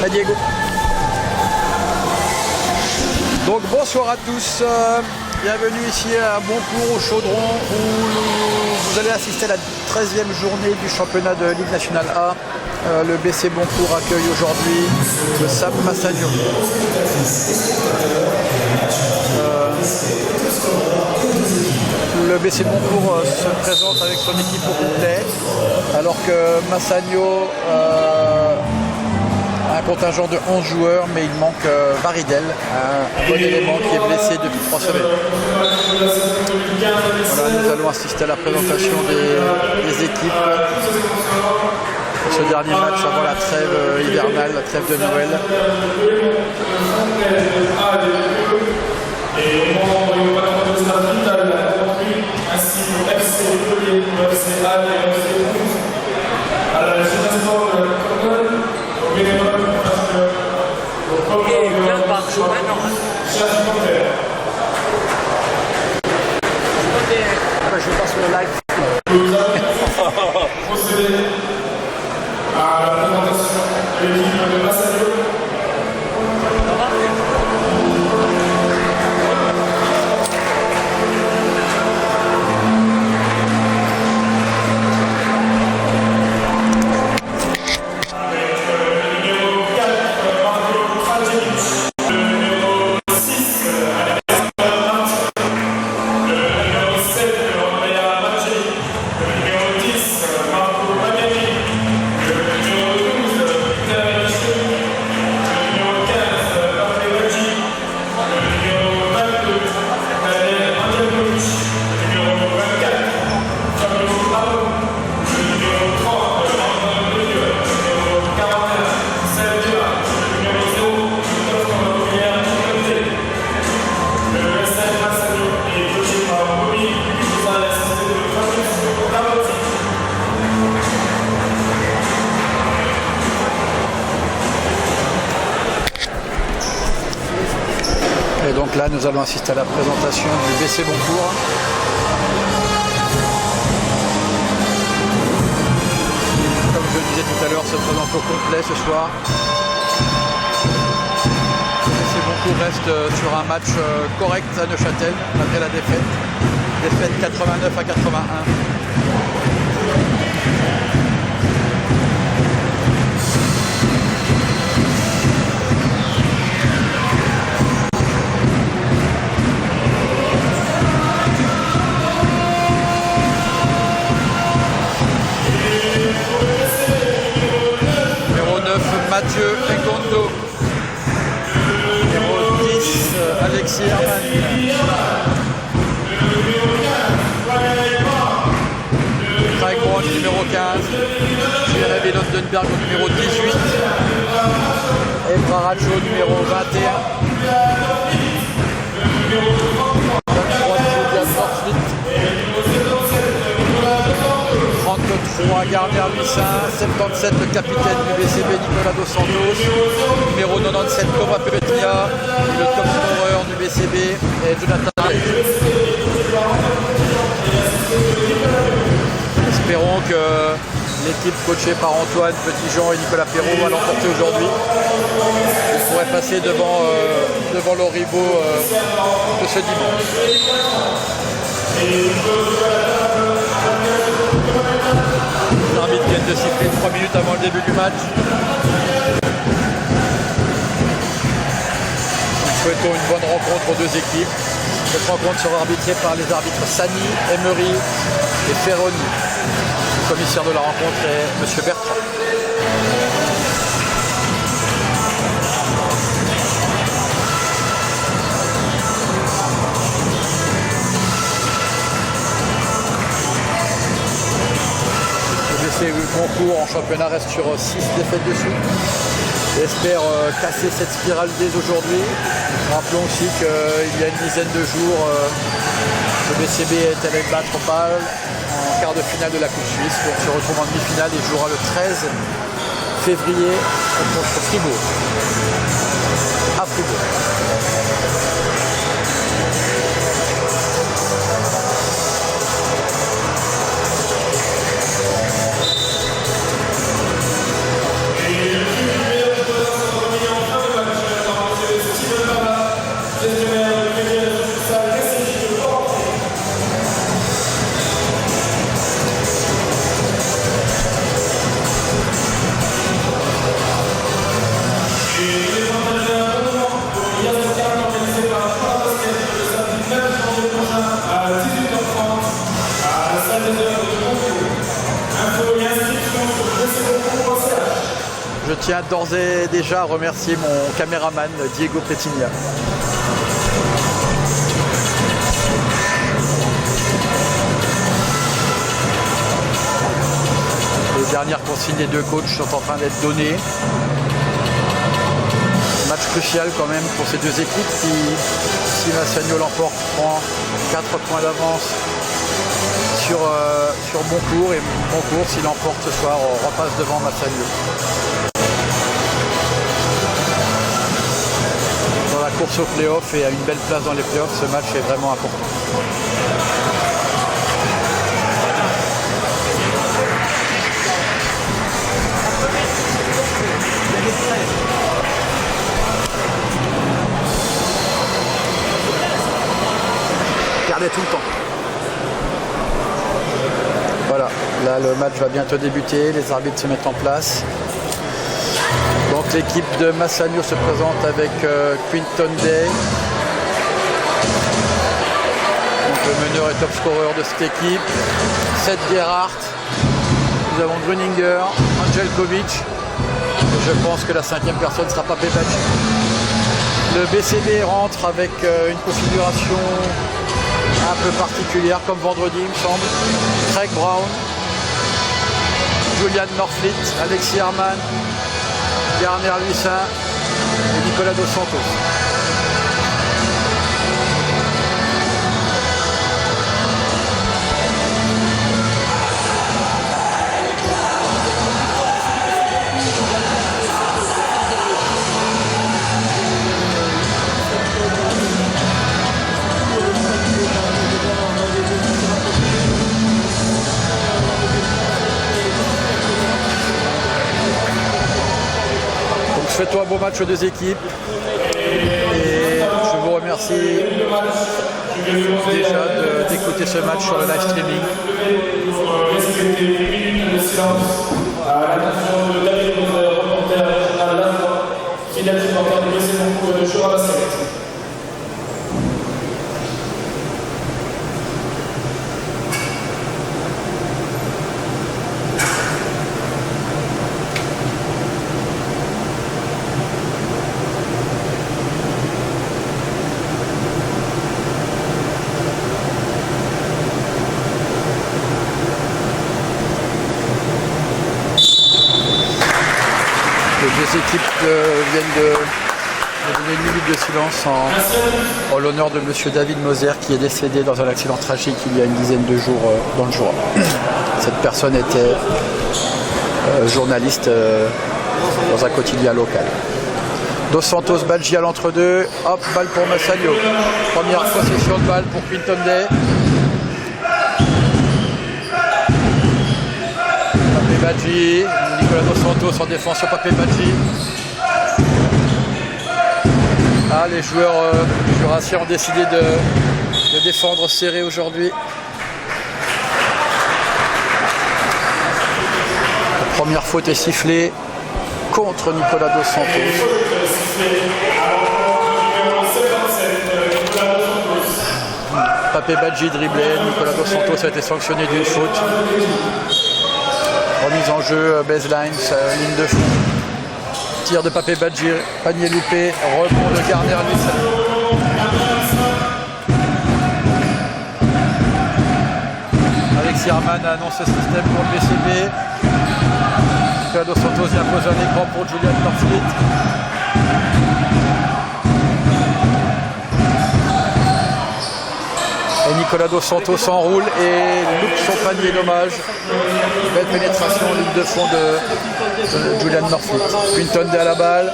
Ciao Diego. Donc bonsoir à tous, bienvenue ici à Boncourt au Chaudron où vous allez assister à la 13e journée du championnat de Ligue Nationale A. Le BC Boncourt accueille aujourd'hui le SAP Massagno. Le BC Boncourt se présente avec son équipe au complet, alors que Massagno a un contingent de 11 joueurs, mais il manque Baridel, un bon élément qui est blessé depuis 3 semaines. Voilà, nous allons assister à la présentation des équipes pour ce dernier match avant la trêve hivernale, la trêve de Noël. Et au moment où il va prendre le stade vital, ainsi pour FC Montpellier, pour FC Halle et FC Toulouse. À la génération de Cordon, au bénévole, parce que au premier cher supporter. Je passe le live. Nous allons procéder à la présentation de l'équipe de Massagno. Et donc là, nous allons assister à la présentation du BC Boncourt. Comme je le disais tout à l'heure, se présente au complet ce soir. Le BC Boncourt reste sur un match correct à Neuchâtel, malgré la défaite. Défaite 89 à 81. Mathieu Engondo, numéro 10, Alexis Herman, Craig numéro 15, Jérémy Londenberg au numéro 18, et Braracho numéro 21, 23 Julian Northfleet, 33 Gardner Lucin, 77 le capitaine du BCB Nicolas Dos Santos, numéro 97 Thomas Pelletria, le top scorer du BCB et Jonathan Drake. Espérons que l'équipe coachée par Antoine Petitjean et Nicolas Perrault va l'emporter aujourd'hui. On pourrait passer devant l'Oribo de ce dimanche. L'arbitre vient de siffler 3 minutes avant le début du match. Nous souhaitons une bonne rencontre aux deux équipes. Cette rencontre sera arbitrée par les arbitres Sani, Emery et Ferroni. Le commissaire de la rencontre est M. Bertrand. Le Boncourt en championnat reste sur 6 défaites de suite. Espère casser cette spirale dès aujourd'hui. Rappelons aussi qu'il y a une dizaine de jours, le BCB est allé battre Bâle en quart de finale de la Coupe Suisse. Donc se retrouve en demi-finale et jouera le 13 février contre Fribourg. À Fribourg. tiens d'ores et déjà à remercier mon caméraman Diego Petigna. Les dernières consignes des deux coachs sont en train d'être données. Match crucial quand même pour ces deux équipes qui, si Massagno l'emporte, prend 4 points d'avance sur Boncourt, et Boncourt, s'il l'emporte ce soir, repasse devant Massagno. Dans la course aux playoffs et à une belle place dans les playoffs, ce match est vraiment important. Regardez tout le temps. Voilà, là le match va bientôt débuter, les arbitres se mettent en place. Donc l'équipe de Massagno se présente avec Quinton Day. Donc, le meneur et top scorer de cette équipe. Seth Gerhardt. Nous avons Gruninger, Angelkovic. Et je pense que la 5e personne sera Pape Badji. Le BCB rentre avec une configuration un peu particulière comme vendredi, il me semble. Craig Brown, Julian Norfleet, Alexis Herman, Garner Luissin et Nicolas Dos Santos. Souhaite-toi un bon match aux deux équipes et je vous remercie déjà d'écouter ce match sur le live streaming. Les deux équipes viennent de donner une minute de silence en l'honneur de monsieur David Moser qui est décédé dans un accident tragique il y a une dizaine de jours dans le Jura. Cette personne était journaliste dans un quotidien local. Dos Santos, Badji à l'entre-deux, hop, balle pour Massagno. Première possession de balle pour Quinton Day. Pape Badji, Nicolas Dos Santos en défense sur Pape Badji. Ah, les joueurs jurassiens ont décidé de défendre serré aujourd'hui. La première faute est sifflée contre Nicolas Dos Santos. Pape Badji dribblé, Nicolas Dos Santos a été sanctionné d'une faute. Remise en jeu, baseline, ligne de fond. Tir de Pape Badji, panier loupé, rebond de Garner Luissin. Alexis Herman annonce ce système pour le BCB. Nicolas Dos Santos y impose un écran pour Julian Norfleet. Et Nicolas Dos Santos enroule et loupe son panier, dommage. Belle pénétration, ligne de fond de Julian Norfleet. Quinton Day à la balle.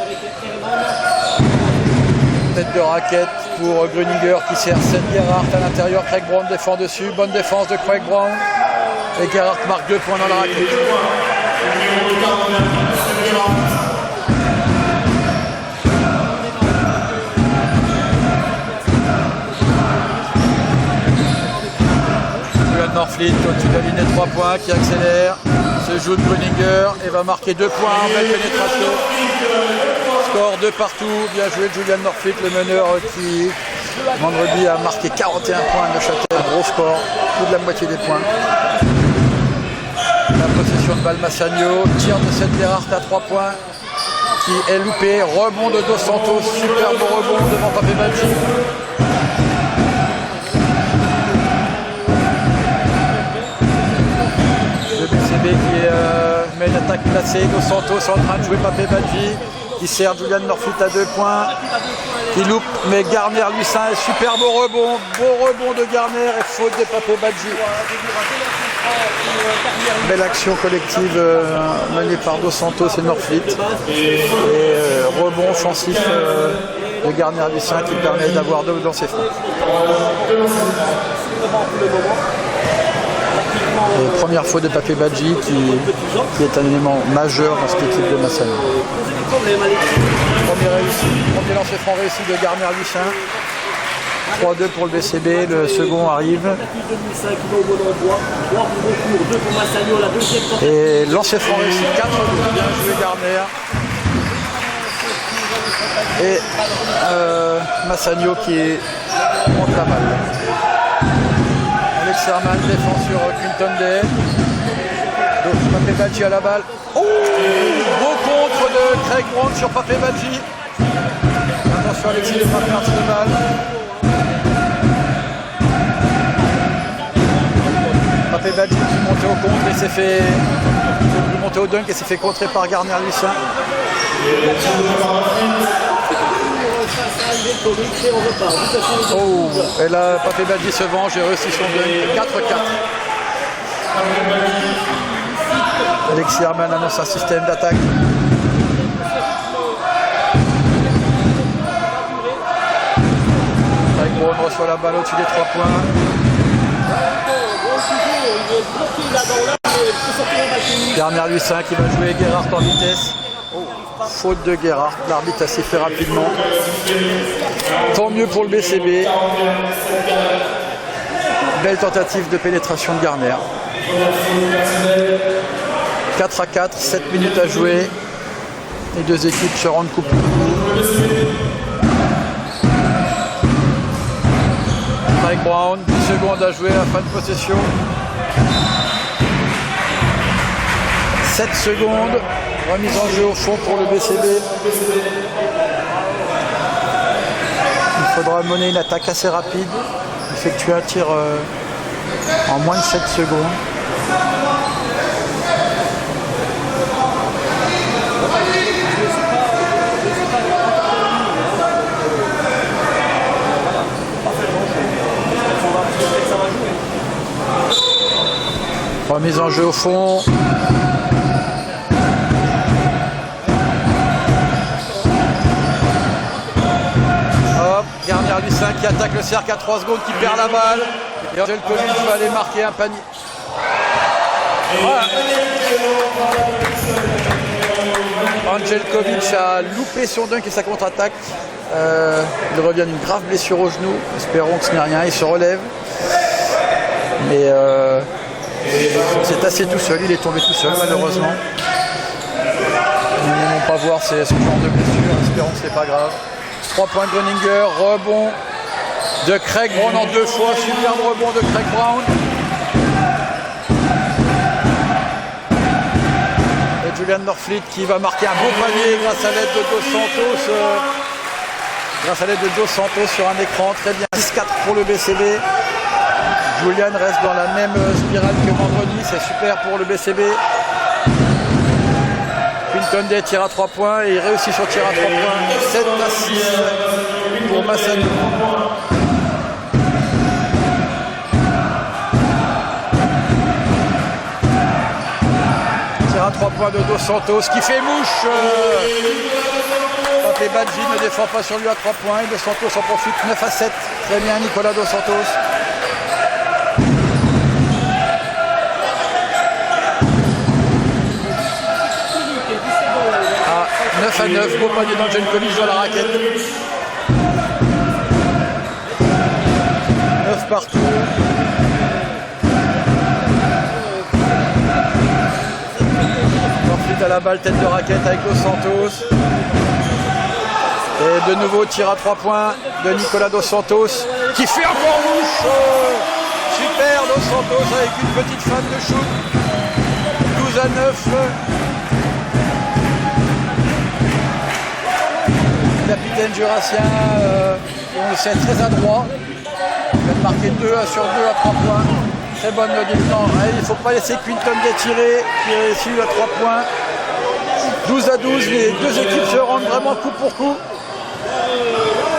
Tête de raquette pour Gruninger qui sert Seth Gerhardt à l'intérieur. Craig Brown défend dessus. Bonne défense de Craig Brown. Et Gerhardt marque 2 points dans la raquette. Norfleet au-dessus de la ligne des 3 points qui accélère, se joue de Gruninger et va marquer 2 points en belle pénétration. Score 2 partout, bien joué de Julian Norfleet, le meneur qui vendredi a marqué 41 points à Neuchâtel, gros score, plus de la moitié des points. La possession de balle Massagno, tir de Seth Gerhardt à 3 points, qui est loupé. Rebond de Dos Santos, superbe rebond devant Pape Badji. Le BCB qui met une attaque placée. Dos Santos en train de jouer Pape Badji, qui sert Julian Norfleet à 2 points, qui loupe, mais Garner lui c'est un superbe rebond, beau rebond de Garner et faute de Pape Badji. Belle action collective menée par Dos Santos et Norfleet. Et rebond offensif de Garner Lucien qui permet d'avoir d'eau dans ses freins. Et première faute de Pape Badji qui est un élément majeur dans cette équipe de Massagno. Premier lancer franc réussi de Garner Lucien. 3-2 pour le BCB, le second arrive. Et lancer franc réussi, 4-2, bien joué Garner. Et Massagno qui monte la balle. Alex Herman défend sur Quinton Day. Donc Pape Badji à la balle. Oh, beau contre de Craig Brown sur Pape Badji. Attention Alexis de pas perdre de balle. Pape Badji qui montait au contre et s'est fait monter au dunk et s'est fait contrer par Garner Lucien. Oh, et là Pape Badji se venge et réussit son dunk. 4-4. Alexis Herman annonce un système d'attaque. Craig Brown reçoit la balle au-dessus des 3 points. Garner Lucien qui va jouer Gerhardt en vitesse. Oh, faute de Gerhardt, l'arbitre a sifflé rapidement. Tant mieux pour le BCB. Belle tentative de pénétration de Garner. 4-4, 7 minutes à jouer. Les deux équipes se rendent coup pour coup. Craig Brown, 10 secondes à jouer à la fin de possession. 7 secondes, remise en jeu au fond pour le BCB. Il faudra mener une attaque assez rapide, effectuer un tir en moins de 7 secondes. Remise en jeu au fond. Hop, Garner Lucien qui attaque le cercle à 3 secondes, qui perd la balle. Et Angelkovic va aller marquer un panier. Voilà. Angelkovic a loupé son dunk et sa contre-attaque. Il revient d'une grave blessure au genou. Espérons que ce n'est rien. Il se relève. Mais c'est assez tout seul. Il est tombé tout seul malheureusement. Nous n'aimons pas voir ce genre de blessure. Espérons que ce n'est pas grave. 3 points de Groninger. Rebond de Craig Brown en 2 fois. Superbe rebond de Craig Brown. Et Julian Norfleet qui va marquer un beau panier grâce à l'aide de Dos Santos. Grâce à l'aide de Dos Santos sur un écran. Très bien. 6-4 pour le BCB. Julian reste dans la même spirale que vendredi. C'est super pour le BCB. Quinton Day tire à 3 points et il réussit sur tir à 3 points. 7-6 pour Massagno. Tir à 3 points de Dos Santos qui fait mouche. Pape Badji ne défend pas sur lui à 3 points. Et Dos Santos en profite. 9-7. Très bien Nicolas Dos Santos. Ah, 9-9. Beau panier d'Angelkovic dans la raquette. 9 partout. Ensuite à la balle, tête de raquette avec Dos Santos. Et de nouveau tir à 3 points de Nicolas Dos Santos qui fait encore mouche. Super Dos Santos avec une petite fan de shoot. 12-9. capitaine jurassien, on le sait, très adroit. Il vient de marquer 2 sur 2 à 3 points. Très bonne défense. Il ne faut pas laisser Quinton Day tirer. Il réussit à 3 points. 12-12, les deux équipes se rendent vraiment coup pour coup.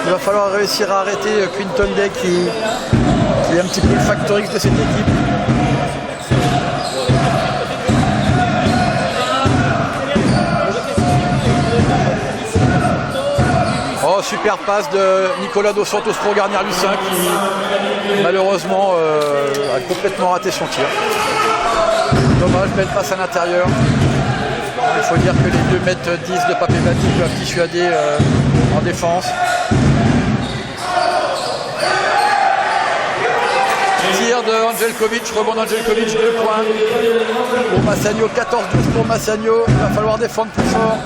Il va falloir réussir à arrêter Quinton Day qui est un petit peu le factor X de cette équipe. Oh, super passe de Nicolas Dos Santos pour garnir Lucin qui malheureusement a complètement raté son tir. Dommage, belle passe à l'intérieur. Il faut dire que les 2,10 m de Pape Badji peuvent dissuader en défense. Tir de Angelkovic, rebond d'Angelkovic, 2 points. Pour Massagno, 14-12 pour Massagno. Il va falloir défendre plus fort.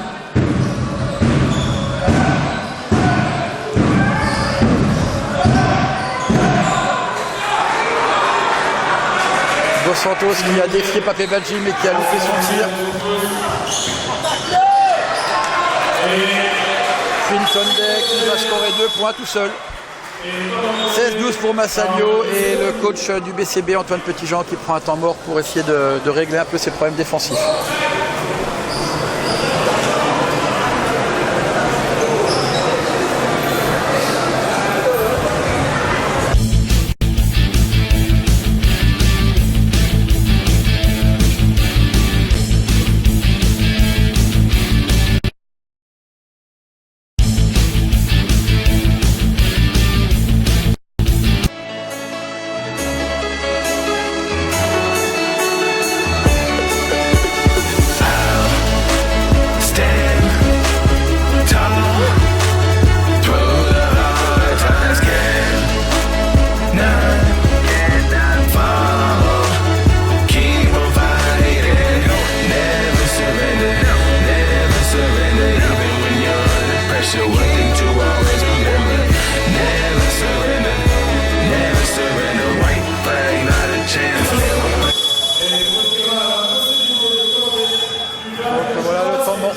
Dos Santos qui a défié Pape Badji mais qui a loupé son tir. Quinton Day qui va scorer 2 points tout seul. 16-12 pour Massagno et le coach du BCB Antoine Petitjean qui prend un temps mort pour essayer de régler un peu ses problèmes défensifs.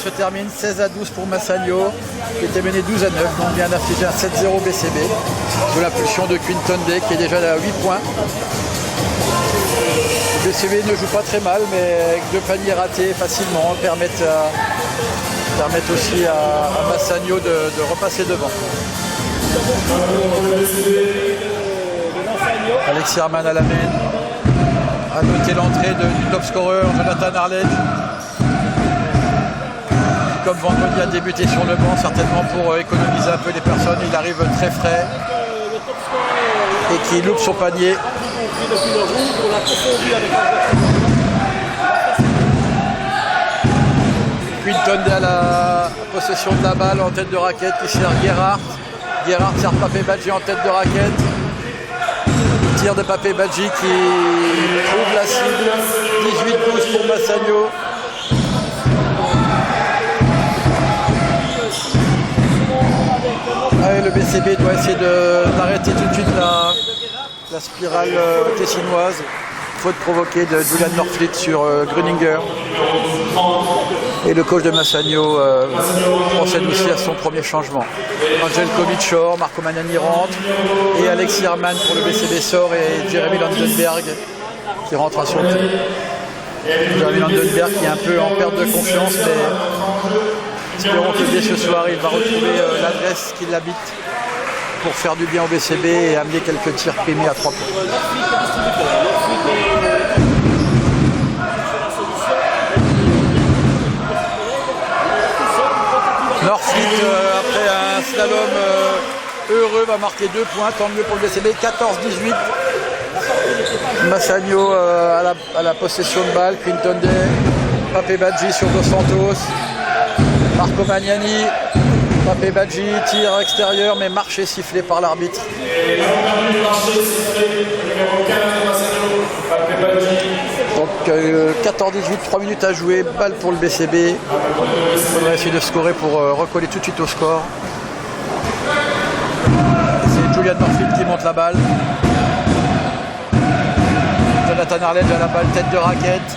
Se termine 16-12 pour Massagno qui était mené 12-9, donc vient d'infliger un 7-0 BCB sous l'impulsion de Quinton Day qui est déjà à 8 points. Le BCB ne joue pas très mal mais avec 2 paniers ratés facilement permettent aussi à Massagno de repasser devant. Alexis Herman à la main. À noter l'entrée du top scorer Jonathan Arledge. Comme vendredi a débuté sur le banc, certainement pour économiser un peu les personnes, il arrive très frais et qui loupe son panier. Quinton Day à la possession de la balle en tête de raquette qui sert Gerhardt. Gerhardt sert Pape Badji en tête de raquette. Tir de Pape Badji qui trouve la cible. 18-12 pour Massagno. Le BCB doit essayer d'arrêter tout de suite la spirale tessinoise. Faute provoquée de Julian Norfleet sur Gruninger. Et le coach de Massagno procède aussi à son premier changement. Angelkovic sort, Marco Magnani rentre et Alexis Herman pour le BCB sort et Jeremy Landenberg qui rentre à son tour. Jeremy Landenberg qui est un peu en perte de confiance mais espérons que dès ce soir, il va retrouver l'adresse qui l'habite pour faire du bien au BCB et amener quelques tirs primés à 3 points. Norfleet, après un slalom heureux, va marquer 2 points, tant mieux pour le BCB, 14-18. Massagno à la possession de balle, Quinton Day, Pape Badji sur Dos Santos. Marco Magnani, Pape Badji, tir extérieur mais marché sifflé par l'arbitre. Donc 14-18, 3 minutes à jouer, balle pour le BCB. Il faudra essayer de scorer pour recoller tout de suite au score. C'est Julian Norfleet qui monte la balle. Jonathan Arledge à la balle, tête de raquette.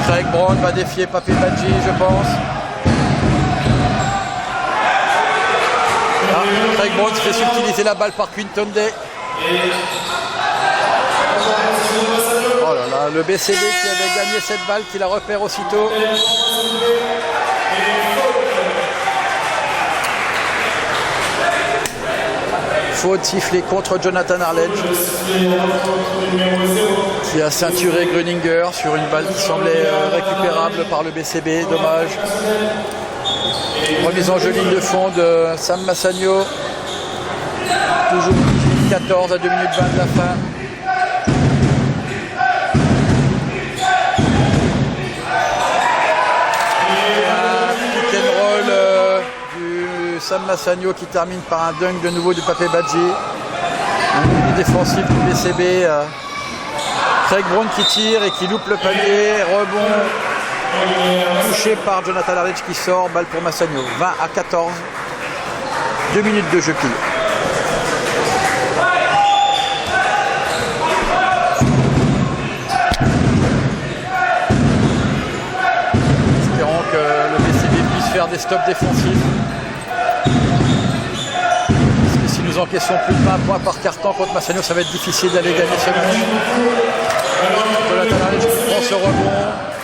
Craig Brown va défier Pape Badji, je pense. Craig Brown se fait subtiliser la balle par Quinton Day. Oh là là, le BCB qui avait gagné cette balle, qui la repère aussitôt. Faute sifflée contre Jonathan Arledge, qui a ceinturé Gruninger sur une balle qui semblait récupérable par le BCB. Dommage. Remise en jeu ligne de fond de Sam Massagno. Toujours 14 à 2 minutes 20 de la fin. Sam Massagno qui termine par un dunk de nouveau du Papé Badji. Un défensif du BCB. Craig Brown qui tire et qui loupe le panier. Rebond touché par Jonathan Arledge qui sort. Balle pour Massagno. 20 à 14. 2 minutes de jeu pile. Espérons que le BCB puisse faire des stops défensifs. Nous encaissons plus de 20 points par carton contre Massagno, ça va être difficile d'aller gagner ce match. Jonathan Arledge qui prend ce rebond,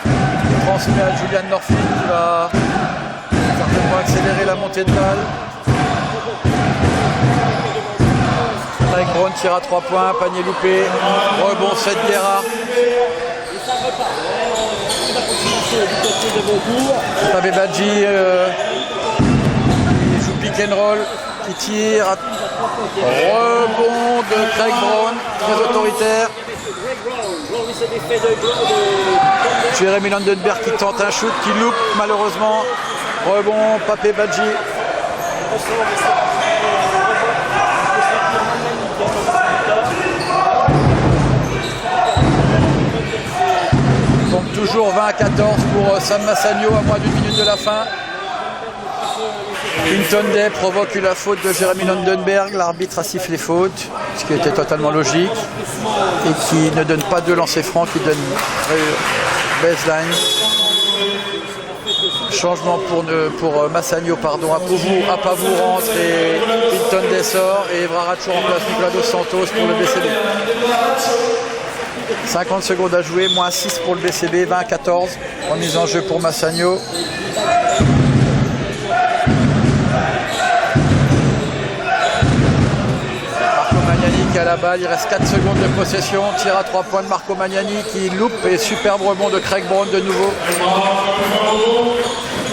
qui transmet à Julian Norfleet qui va certainement accélérer la montée de balle. Craig Brown tire à 3 points, panier loupé, rebond Seth Guerra. Papé Badji qui joue pick and roll, qui tire. Rebond de Craig Brown, très autoritaire. Jeremy Landenberg qui tente un shoot, qui loupe malheureusement. Rebond, Papé Badji. Donc toujours 20 à 14 pour Sam Massagno à moins d'une minute de la fin. Quinton Day provoque la faute de Jeremy Landenberg, l'arbitre a sifflé faute, ce qui était totalement logique, et qui ne donne pas de lancer franc, qui donne baseline. Changement pour Massagno, pardon, Apavou rentre et Quinton Day sort, et Evra Ratcho remplace Nicolas Dos Santos pour le BCB. 50 secondes à jouer, moins 6 pour le BCB, 20 à 14, remise en jeu pour Massagno. Qui a la balle, il reste 4 secondes de possession, tir à 3 points de Marco Magnani qui loupe et superbe rebond de Craig Brown de nouveau.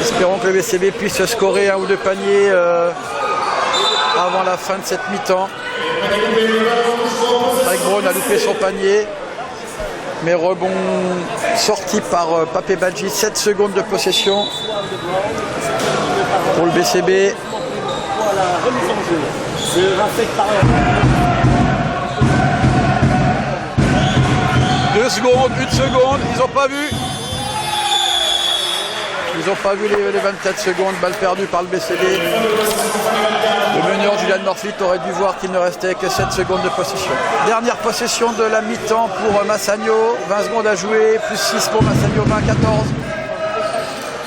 Espérons que le BCB puisse scorer un ou deux paniers avant la fin de cette mi-temps. Craig Brown a loupé son panier, mais rebond sorti par Papé Badji, 7 secondes de possession pour le BCB. 2 secondes, 1 seconde, ils n'ont pas vu. Ils n'ont pas vu les 24 secondes, balle perdue par le BCB. Le meneur Julian Norfleet aurait dû voir qu'il ne restait que 7 secondes de possession. Dernière possession de la mi-temps pour Massagno, 20 secondes à jouer, plus 6 pour Massagno, 20 à 14.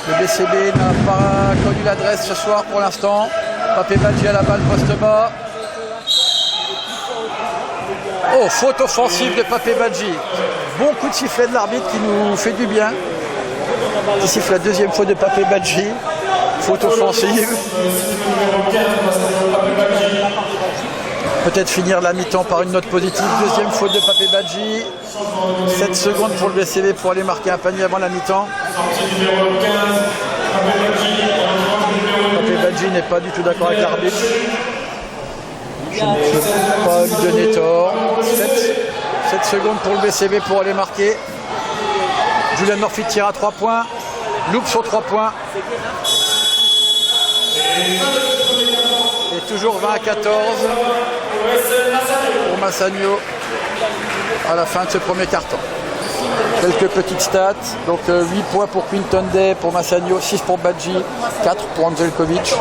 Le BCB n'a pas connu l'adresse ce soir pour l'instant. Papé Badji à la balle poste bas. Oh, faute offensive de Papé Badji. Bon coup de sifflet de l'arbitre qui nous fait du bien. Il siffle la deuxième faute de Papé Badji. Faute offensive. Peut-être finir la mi-temps par une note positive. Deuxième faute de Papé Badji. 7 secondes pour le BCB pour aller marquer un panier avant la mi-temps. Papé Badji n'est pas du tout d'accord avec l'arbitre. Je ne peux pas lui donner tort. 7 secondes pour le BCB pour aller marquer. Julian Norfleet tire à 3 points. Loupe sur 3 points. Et toujours 20 à 14 pour Massagno à la fin de ce premier quart-temps. Quelques petites stats. Donc 8 points pour Quinton Day, pour Massagno, 6 pour Badji, 4 pour Anzelkovic.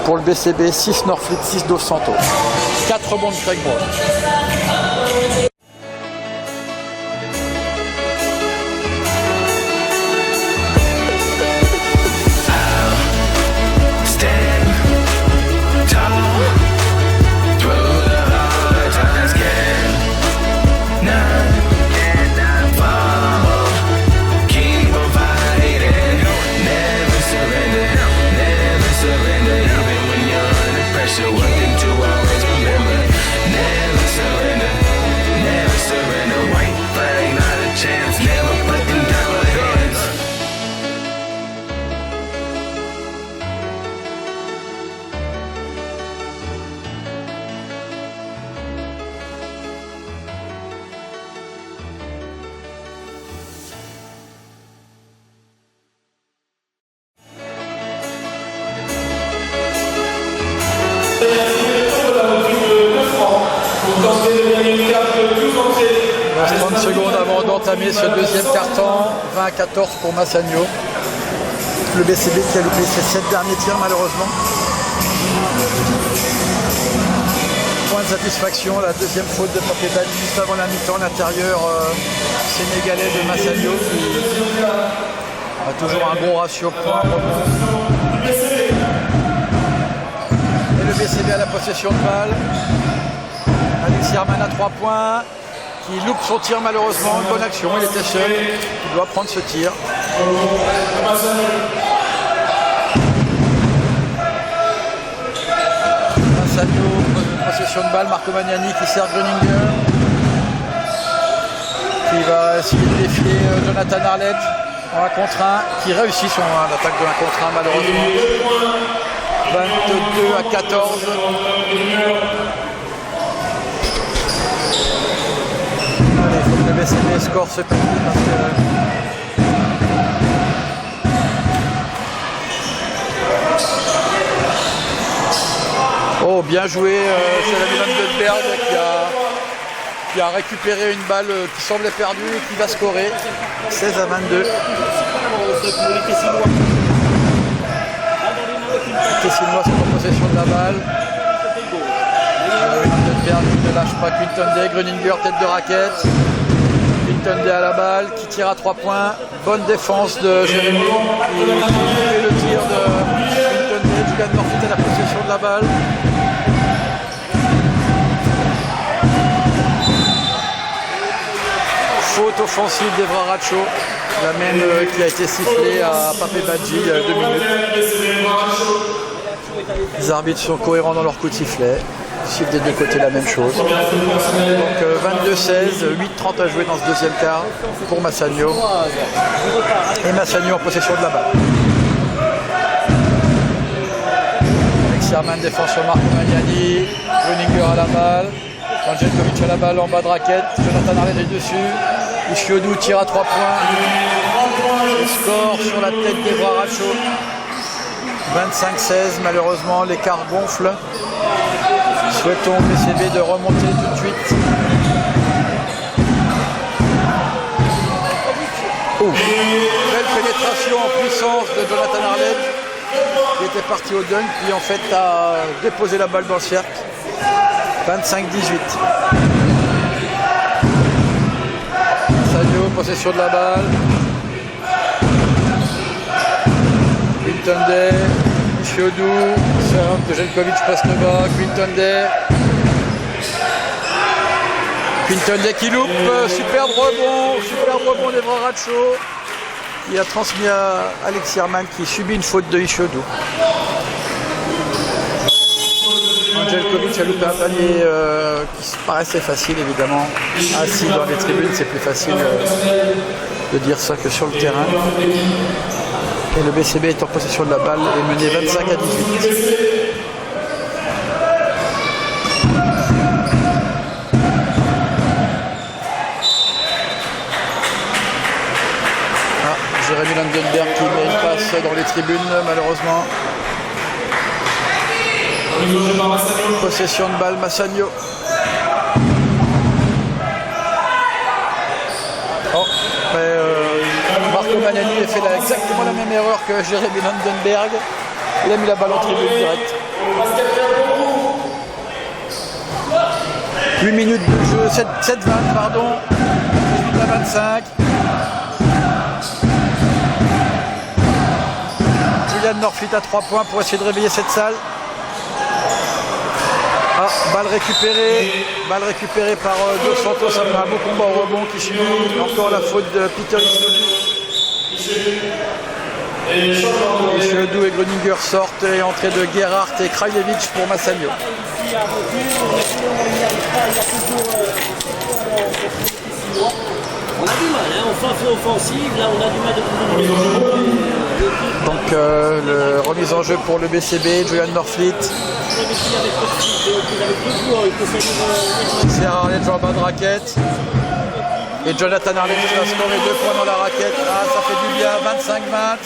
Pour le BCB, 6 Norfleet, 6 Dos Santos. 4 rebonds de Craig Brown. Stand tall. Avant d'entamer ce deuxième quart-temps, 20-14 pour Massagno. Le BCB qui a loupé ses 7 derniers tirs malheureusement. Point de satisfaction, la deuxième faute de Papé Badji juste avant la mi-temps, l'intérieur sénégalais de Massagno qui a toujours un gros ratio point-rebond. Et le BCB à la possession de balle. Alexis Herman à 3 points, qui loupe son tir malheureusement, une bonne action, il était seul, il doit prendre ce tir. Massagno, possession de balle, Marco Magnani qui sert Gröninger, qui va essayer de défier Jonathan Arlett en 1 contre 1, qui réussit son attaque de 1 contre 1 malheureusement. 22-14. Il faut que le BCB score ce petit parce que oh, bien joué chez l'ami Landenberg qui a récupéré une balle qui semblait perdue et qui va scorer 16-22. Tessinois sur la possession de la balle. Landenberg ne lâche pas Quinton Day, Gröninger tête de raquette. Quinton Day à la balle qui tire à 3 points. Bonne défense de Jérémy qui fait le tir de Quinton Day. Julian Murphy à la possession de la balle. Faute offensive d'Evra Racho, la même qui a été sifflée à Papé Badji il y a 2 minutes. Les arbitres sont cohérents dans leur coup de sifflet. Siffle des deux côtés la même chose. Donc 22-16, 8-30 à jouer dans ce deuxième quart pour Massagno. Et Massagno en possession de la balle. Alexis Herman défense sur Marco Magnani. Gröninger à la balle. Angelkovic à la balle en bas de raquette. Jonathan Arlett est dessus. Ishiodou tire à 3 points. Le score sur la tête d'Evra Racho. 25-16, malheureusement l'écart gonfle. Souhaitons au BCB de remonter tout de suite. Belle pénétration en puissance de Jonathan Arlett qui était parti au dunk puis en fait a déposé la balle dans le cercle. 25-18. Massagno, possession de la balle. Quinton Day, Ishiodou, serve de Jelkovic passe le bas, Quinton Day. Quinton Day qui loupe, superbe rebond d'Evra Racho qui a transmis à Alexis Herman qui subit une faute de Ishiodou. Angelkovic a loupé un panier qui paraissait facile évidemment. Assis dans les tribunes, c'est plus facile de dire ça que sur le terrain. Et le BCB est en possession de la balle et mené 25-18. Jérémy Landenberg qui met une passe dans les tribunes malheureusement. Possession de balle Massagno. Marco Magnani a fait exactement la même erreur que Jérémy Landenberg. Il a mis la balle en tribune direct. 8 minutes de jeu, 7-20 pardon. 18-25. Julian Murphy à 3 points pour essayer de réveiller cette salle. Balle récupérée par Dos Santos, un beau combat au rebond qui subit encore la faute de Peter Ishiodou et Gröninger sortent et entrée de Gerhardt et Krajewicz pour Massagno. On a du mal, on fait offensive, là on a du mal de trouver. Donc le remise en jeu pour le BCB, Julian Murphy. C'est Arlett en bas de raquette. Et Jonathan Arlett qui va scorer 2 points dans la raquette. Ah, ça fait du bien, 25-20.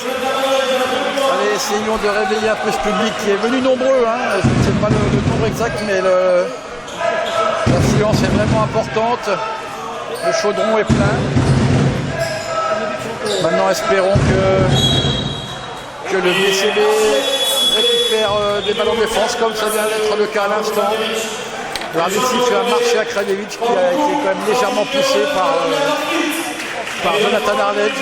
Allez, essayons de réveiller un peu ce public qui est venu nombreux. Hein. Je ne sais pas le nombre exact, mais l'affluence est vraiment importante. Le chaudron est plein. Maintenant, espérons que le BCB récupère des ballons de défense comme ça vient d'être le cas à l'instant. L'arbitre fait un marché à Kraljevic qui a été quand même légèrement poussé par Jonathan Arledge.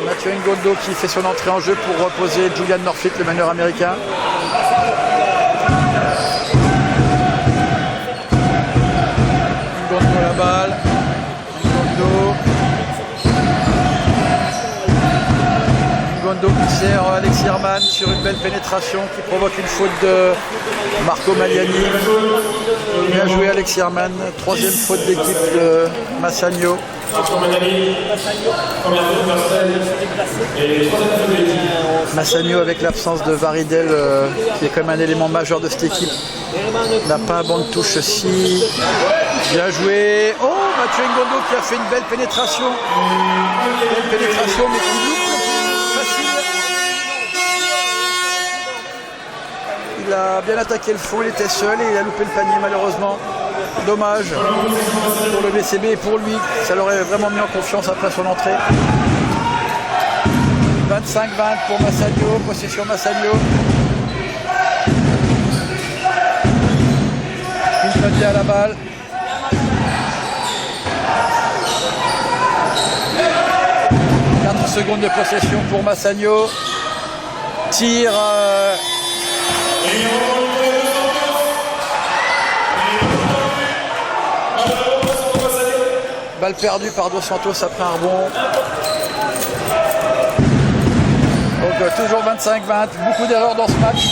Mathieu Ngondo qui fait son entrée en jeu pour reposer Julian Norfleet, le meneur américain. Ngondo la balle. Ngondo qui sert Alexis Herman sur une belle pénétration qui provoque une faute de Marco Magliani. Bien joué Alexis Herman, troisième faute d'équipe de Massagno. Massagno avec l'absence de Varidel qui est quand même un élément majeur de cette équipe. N'a pas un banc de touche si bien joué. Oh, Mathieu Ngondo qui a fait une belle pénétration. Belle pénétration mais qui loupe facile. Il a bien attaqué le fond, il était seul et il a loupé le panier malheureusement. Dommage pour le BCB et pour lui. Ça l'aurait vraiment mis en confiance après son entrée. 25-20 pour Massagno, possession Massagno. Une à la balle. Secondes de possession pour Massagno. Tir. Balle perdue par Dos Santos après un rebond. Donc toujours 25-20. Beaucoup d'erreurs dans ce match.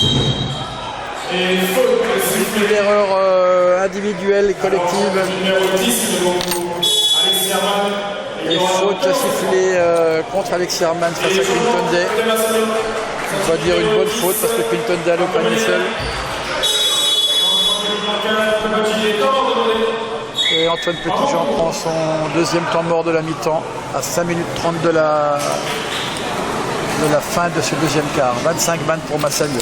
Beaucoup d'erreurs individuelles et collectives. Et faute sifflée contre Alexis Herman face à Quinton Day. On va dire une bonne faute parce que Quinton Day a le panier seul. Et Antoine Petitjean prend son deuxième temps mort de la mi-temps à 5 minutes 30 de la fin de ce deuxième quart. 25-20 pour Massagno.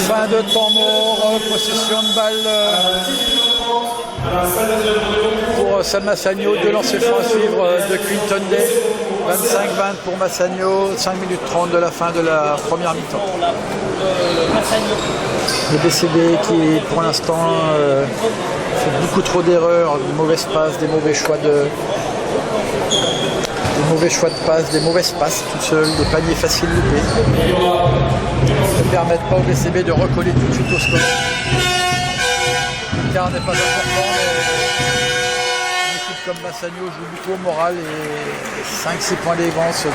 Fin de temps mort, possession de balle pour Sam Massagno, deux lancers francs à suivre de Quinton Day. 25-20 pour Massagno, 5 minutes 30 de la fin de la première mi-temps. Le BCB qui pour l'instant fait beaucoup trop d'erreurs, de mauvaises passes, des mauvais choix de passe, des mauvaises passes tout seul, des paniers faciles loupés. Ne permettent pas au BCB de recoller tout de suite au score. Car n'est pas important, mais une équipe comme Massagno joue beaucoup au moral et 5-6 points d'avance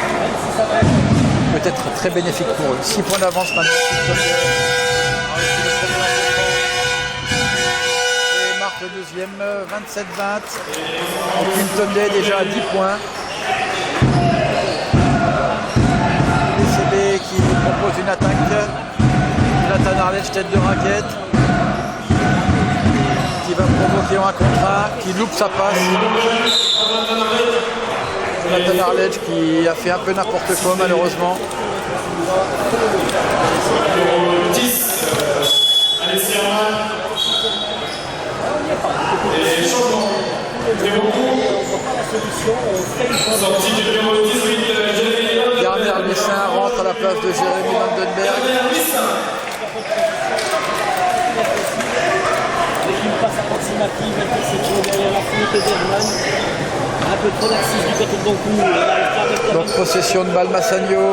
peut être très bénéfique pour eux. 6 points d'avance maintenant. Et marque le deuxième, 27-20. Quinton Day déjà à 10 points. BCB qui propose une attaque. Jonathan Arledge, tête de raquette. Qui va provoquer un contre 1, qui loupe sa passe. Jonathan Arledge qui a fait un peu n'importe quoi malheureusement. 10. Alexis Herman. Et changement. Très beaucoup. Sortie du numéro 18, Dernier dessin rentre à la place de Jérémy Vandenberg. L'équipe passe approximative, interception derrière la faute d'Herman. Un peu trop laxiste du côté de Doncourt. Donc possession de balle Massagno.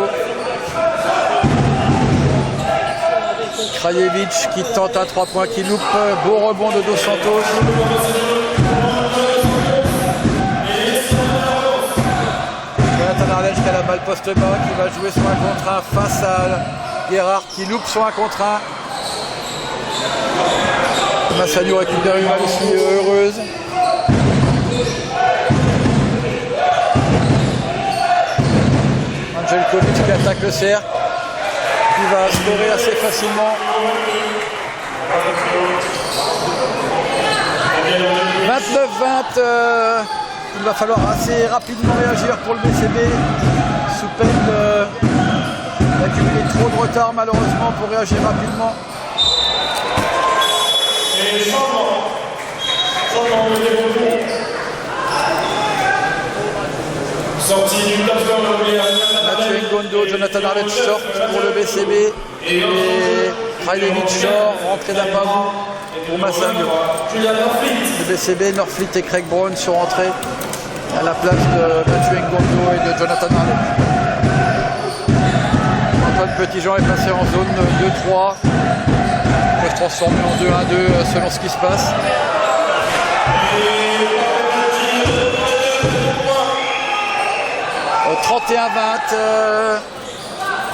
Krajevic qui tente un 3 points, qui loupe. Beau rebond de Dos Santos. Jonathan Arledge qui a la balle poste bas, qui va jouer sur un contre 1 face à Gerhardt qui loupe sur un contre 1. Massagno récupère une balle aussi heureuse. Angelkovic qui attaque le cercle, qui va scorer assez facilement. 29-20, il va falloir assez rapidement réagir pour le BCB, sous peine d'accumuler trop de retard malheureusement pour réagir rapidement. Et changement de développement. Sortie du top score de Mathieu Ngondo, Jonathan Arledge sort pour le BCB et Krajevic sort, rentrée d'Apavou pour Massagno. Le BCB, Norfleet et Craig Brown sont rentrés à la place de Mathieu Ngondo et de Jonathan Arledge. Antoine Petitjean est passé en zone 2-3. Il peut se transformer en 2-1-2 selon ce qui se passe. « 31-20,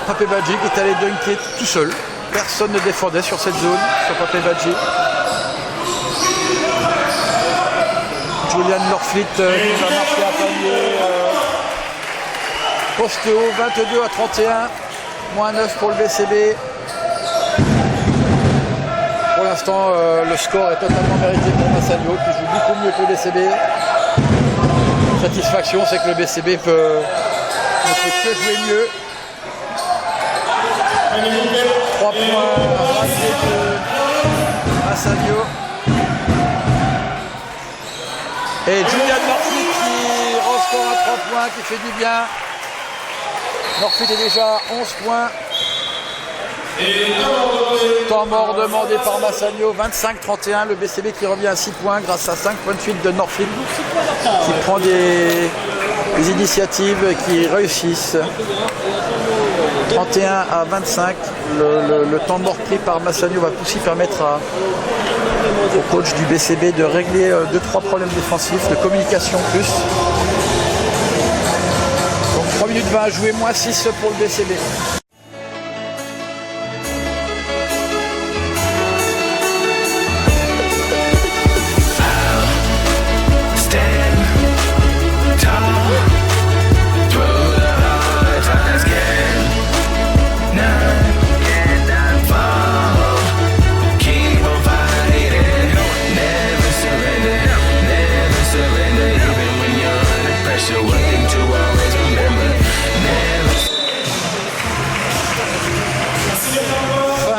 Pape Badji qui est allé dunker tout seul. Personne ne défendait sur cette zone, sur Pape Badji. Julian Norfleet qui va marquer un panier. Poste haut, 22-31, moins 9 pour le BCB. Pour l'instant, le score est totalement mérité pour Massagno qui joue beaucoup mieux que le BCB. Satisfaction, c'est que le BCB ne peut que jouer mieux. 3 points ratés de Massagno. Et Julian Norfleet qui resscore à 3 points, qui fait du bien. Norfleet est déjà à 11 points. Temps mort demandé par Massagno, 25-31, le BCB qui revient à 6 points grâce à 5 points de suite de Norfleet qui prend des initiatives et qui réussissent. 31-25, le temps mort pris par Massagno va aussi permettre au coach du BCB de régler 2-3 problèmes défensifs, de communication plus. Donc 3 minutes 20 à jouer, moins 6 pour le BCB.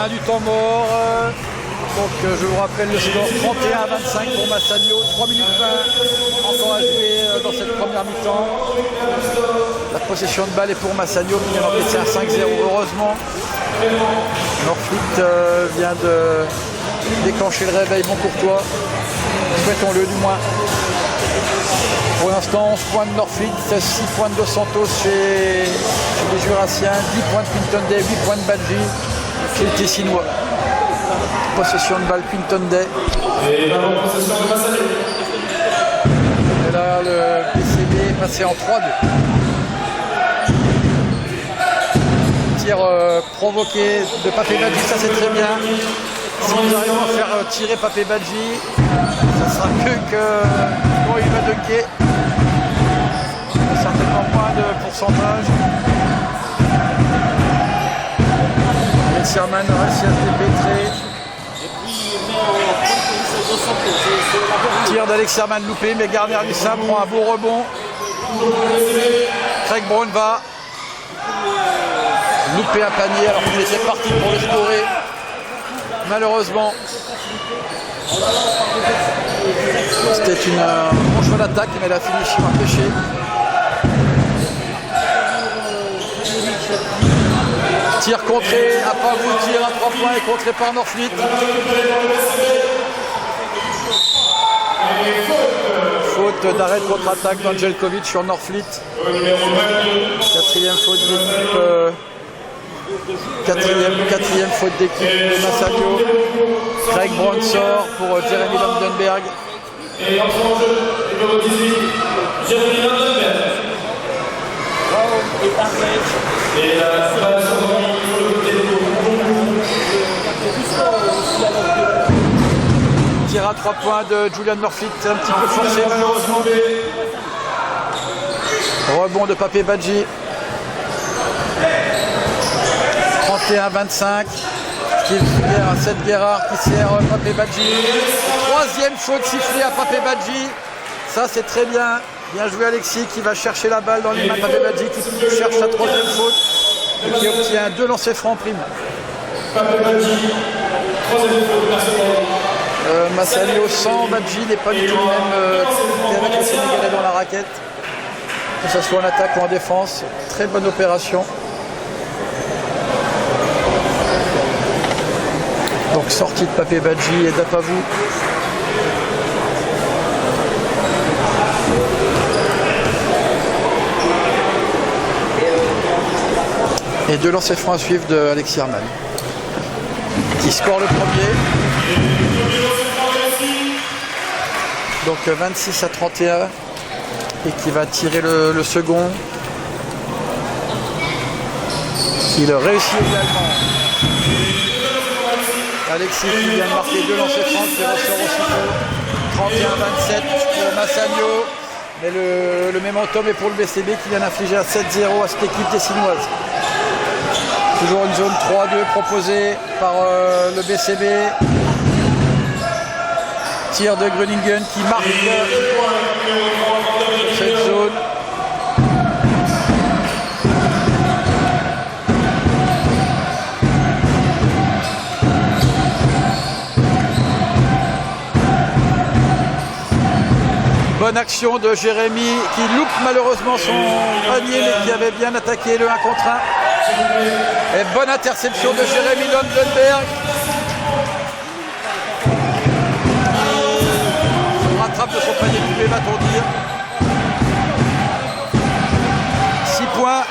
Du temps mort, donc je vous rappelle le score 31-25 pour Massagno, 3 minutes 20 encore à jouer dans cette première mi-temps. La possession de balle est pour Massagno qui vient d'encaisser un 5-0 heureusement. Norfleet vient de déclencher le réveil Boncourtois, souhaitons-le du moins. Pour l'instant 11 points de Norfleet, 6 points de Dos Santos chez les Jurassiens, 10 points de Quinton Day, 8 points de Badji chez le Tessinois. Possession de balle Quinton Day. Et la possession de Massagno. Et là le BCB est passé en 3-2. Tir provoqué de Pape Badji, ça c'est très bien. Si nous arrivons à faire tirer Pape Badji, ça sera mieux que quand il va dunker. Certainement moins de pourcentage. Sherman réussit à se dépêtrer. Tir d'Alex Sherman loupé, mais Garner Lissa prend un beau rebond. Craig Brown va louper un panier alors qu'il était parti pour le scorer. Malheureusement, c'était un bon choix d'attaque, mais la finition a pêché. Tir contré, Apavou tire à 3 points et contré par Norfleet. Faute d'arrêt de contre-attaque d'Angelkovic sur Norfleet. 4e faute d'équipe Quatrième faute d'équipe de Massagno. Craig Brown sort pour Jeremy Landenberg. Et entre en jeu, numéro 18, Jeremy Landenberg. Et la balle sur le côté de tir à 3 points de Julian Murphy, c'est un petit peu forcé malheureusement. Rebond de Papé Badji. 31-25. Steve Zuger à Seth Guerrard qui sert Papé Badji. Troisième faute sifflée à Papé Badji. Ça c'est très bien. Bien joué Alexis qui va chercher la balle dans les mains de Papé Badji qui cherche sa troisième faute et qui obtient 2 lancers francs en prime. Papé Badji, troisième faute personnelle. Massagno sans Badji n'est pas du tout le même qu'avec le Sénégalais dans la raquette. Que ce soit en attaque ou en défense. Très bonne opération. Donc sortie de Papé Badji et d'Apavou. Et 2 lancers francs à suivre de Alexis Herman. Qui score le premier. Donc 26-31. Et qui va tirer le second. Il réussit également. Alexis qui vient de marquer 2 lancers francs qui ressort aussitôt. 31-27 pour Massagno. Mais le momentum est pour le BCB qui vient d'infliger à 7-0 à cette équipe tessinoise. Toujours une zone 3-2 proposée par le BCB. Tir de Groningen qui marque cette zone. Bonne action de Jérémy qui loupe malheureusement son panier mais qui avait bien attaqué le 1 contre 1. Et bonne interception de Jérémy Landenberg. Il rattrape de son panier coupé, va-t-on dire. 6 points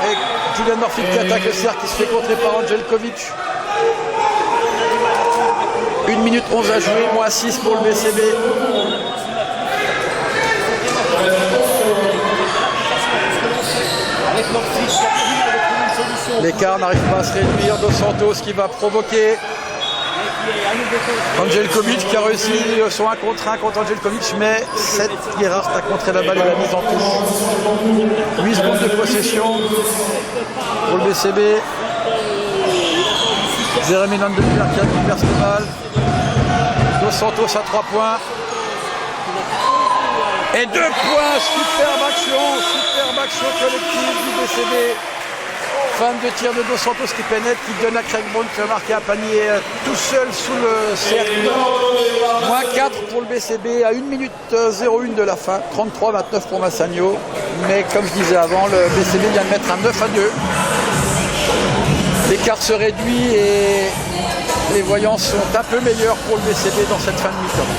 et Julian Murphy qui attaque le cercle qui se fait contrer par Angelkovic. 1 minute 11 à jouer, moins 6 pour le BCB. L'écart n'arrive pas à se réduire. Dos Santos qui va provoquer Angelkovic qui a réussi son 1 contre 1 contre Angelkovic, mais Seth Guerrard a contré la balle et la mise en touche. 8 secondes de possession pour le BCB. Jérémy Landenberg qui a perce le balle. Dos Santos à 3 points. Et 2 points, superbe action collective du BCB. Fin de tir de Dos Santos qui pénètre, qui donne à Craig Brown qui a marqué un panier tout seul sous le cercle. Moins 4 pour le BCB à 1 minute 01 de la fin, 33-29 pour Massagno. Mais comme je disais avant, le BCB vient de mettre un 9-2. L'écart se réduit et les voyants sont un peu meilleurs pour le BCB dans cette fin de mi-temps.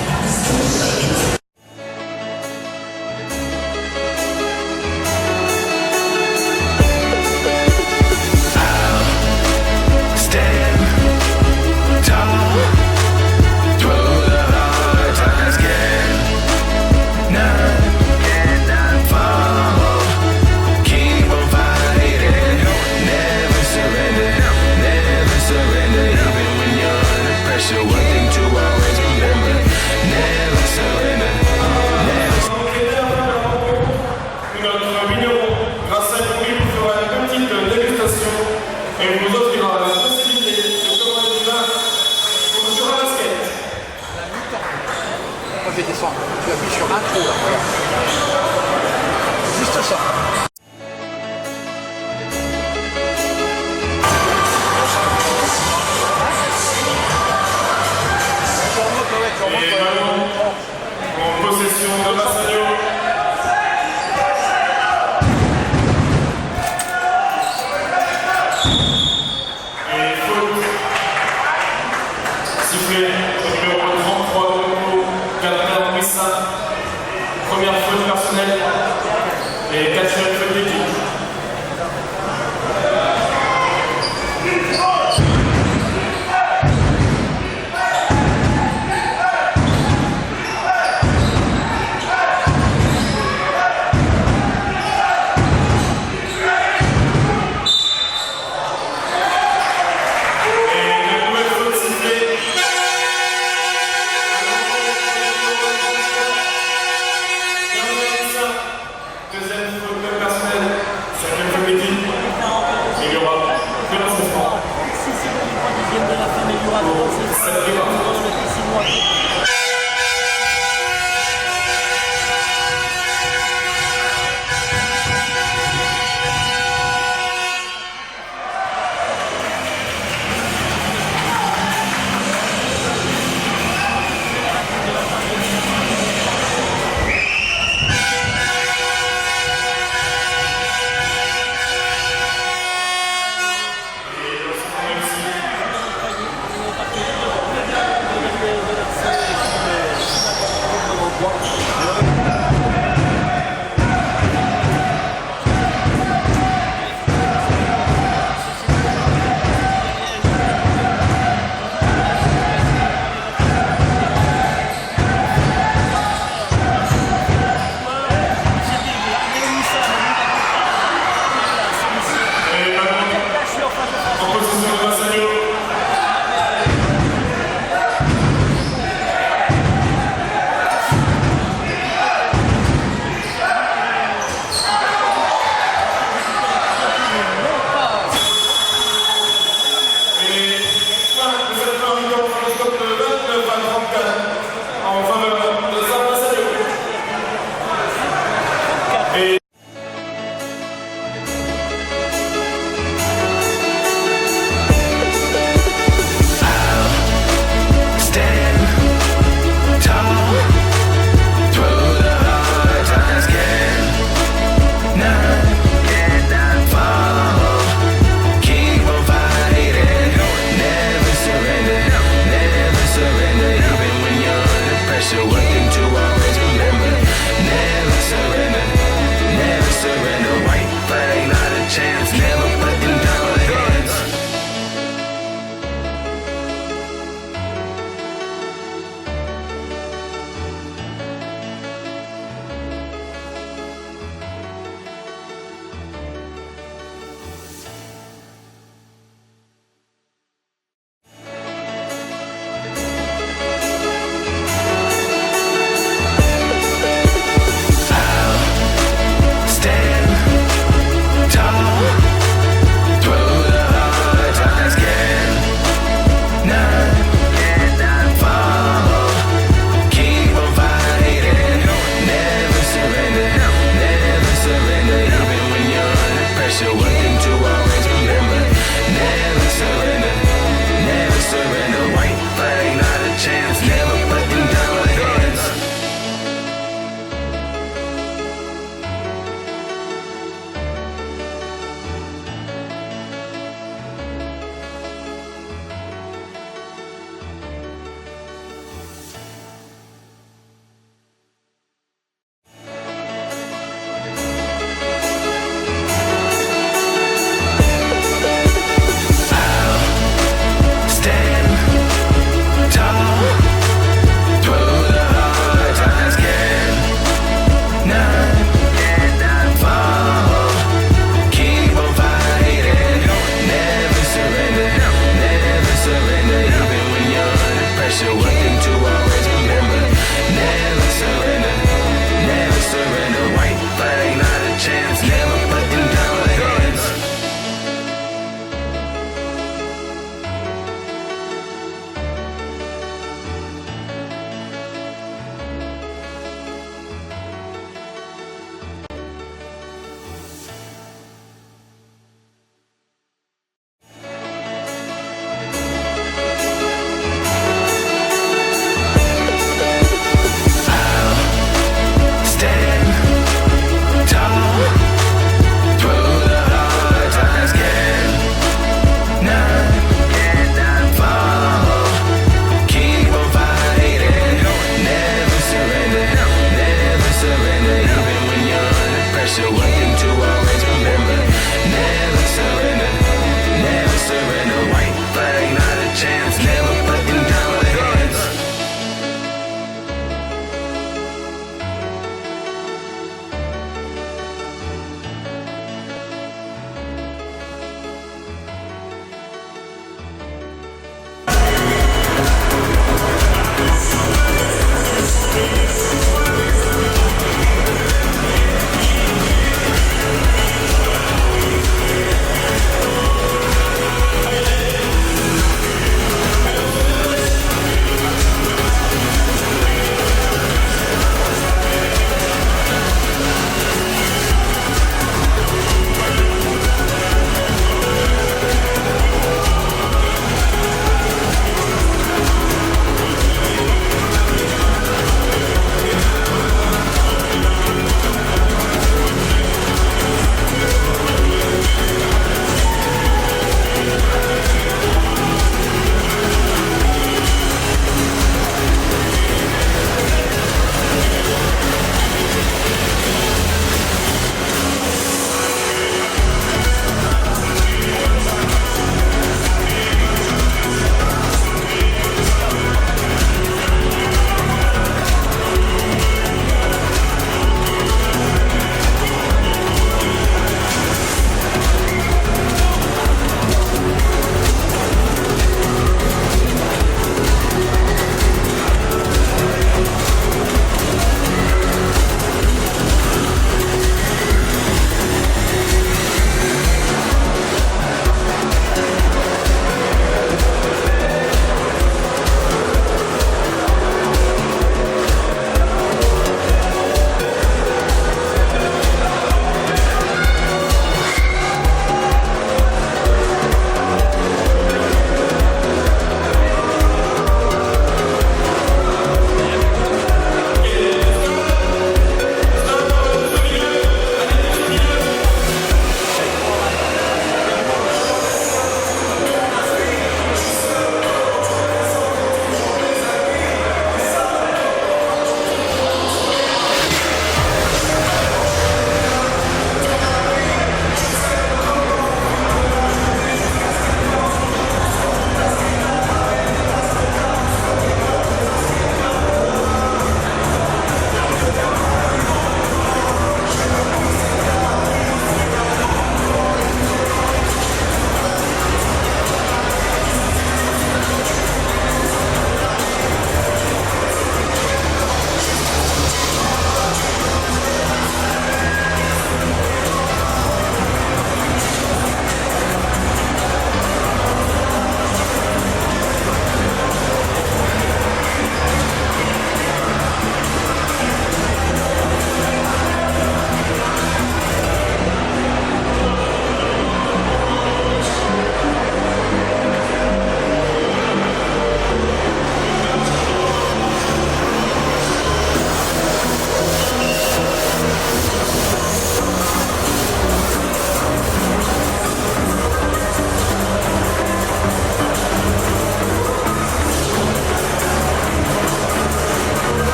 Tu appuies sur intro là, voilà. Juste ça. Et ballon en possession de Massagno. Et faute sifflée au numéro 33 de Congo, Gardner Wissa. Première faute personnelle et 4e faute d'équipe. va commencer ici, dans le petit 6 mois.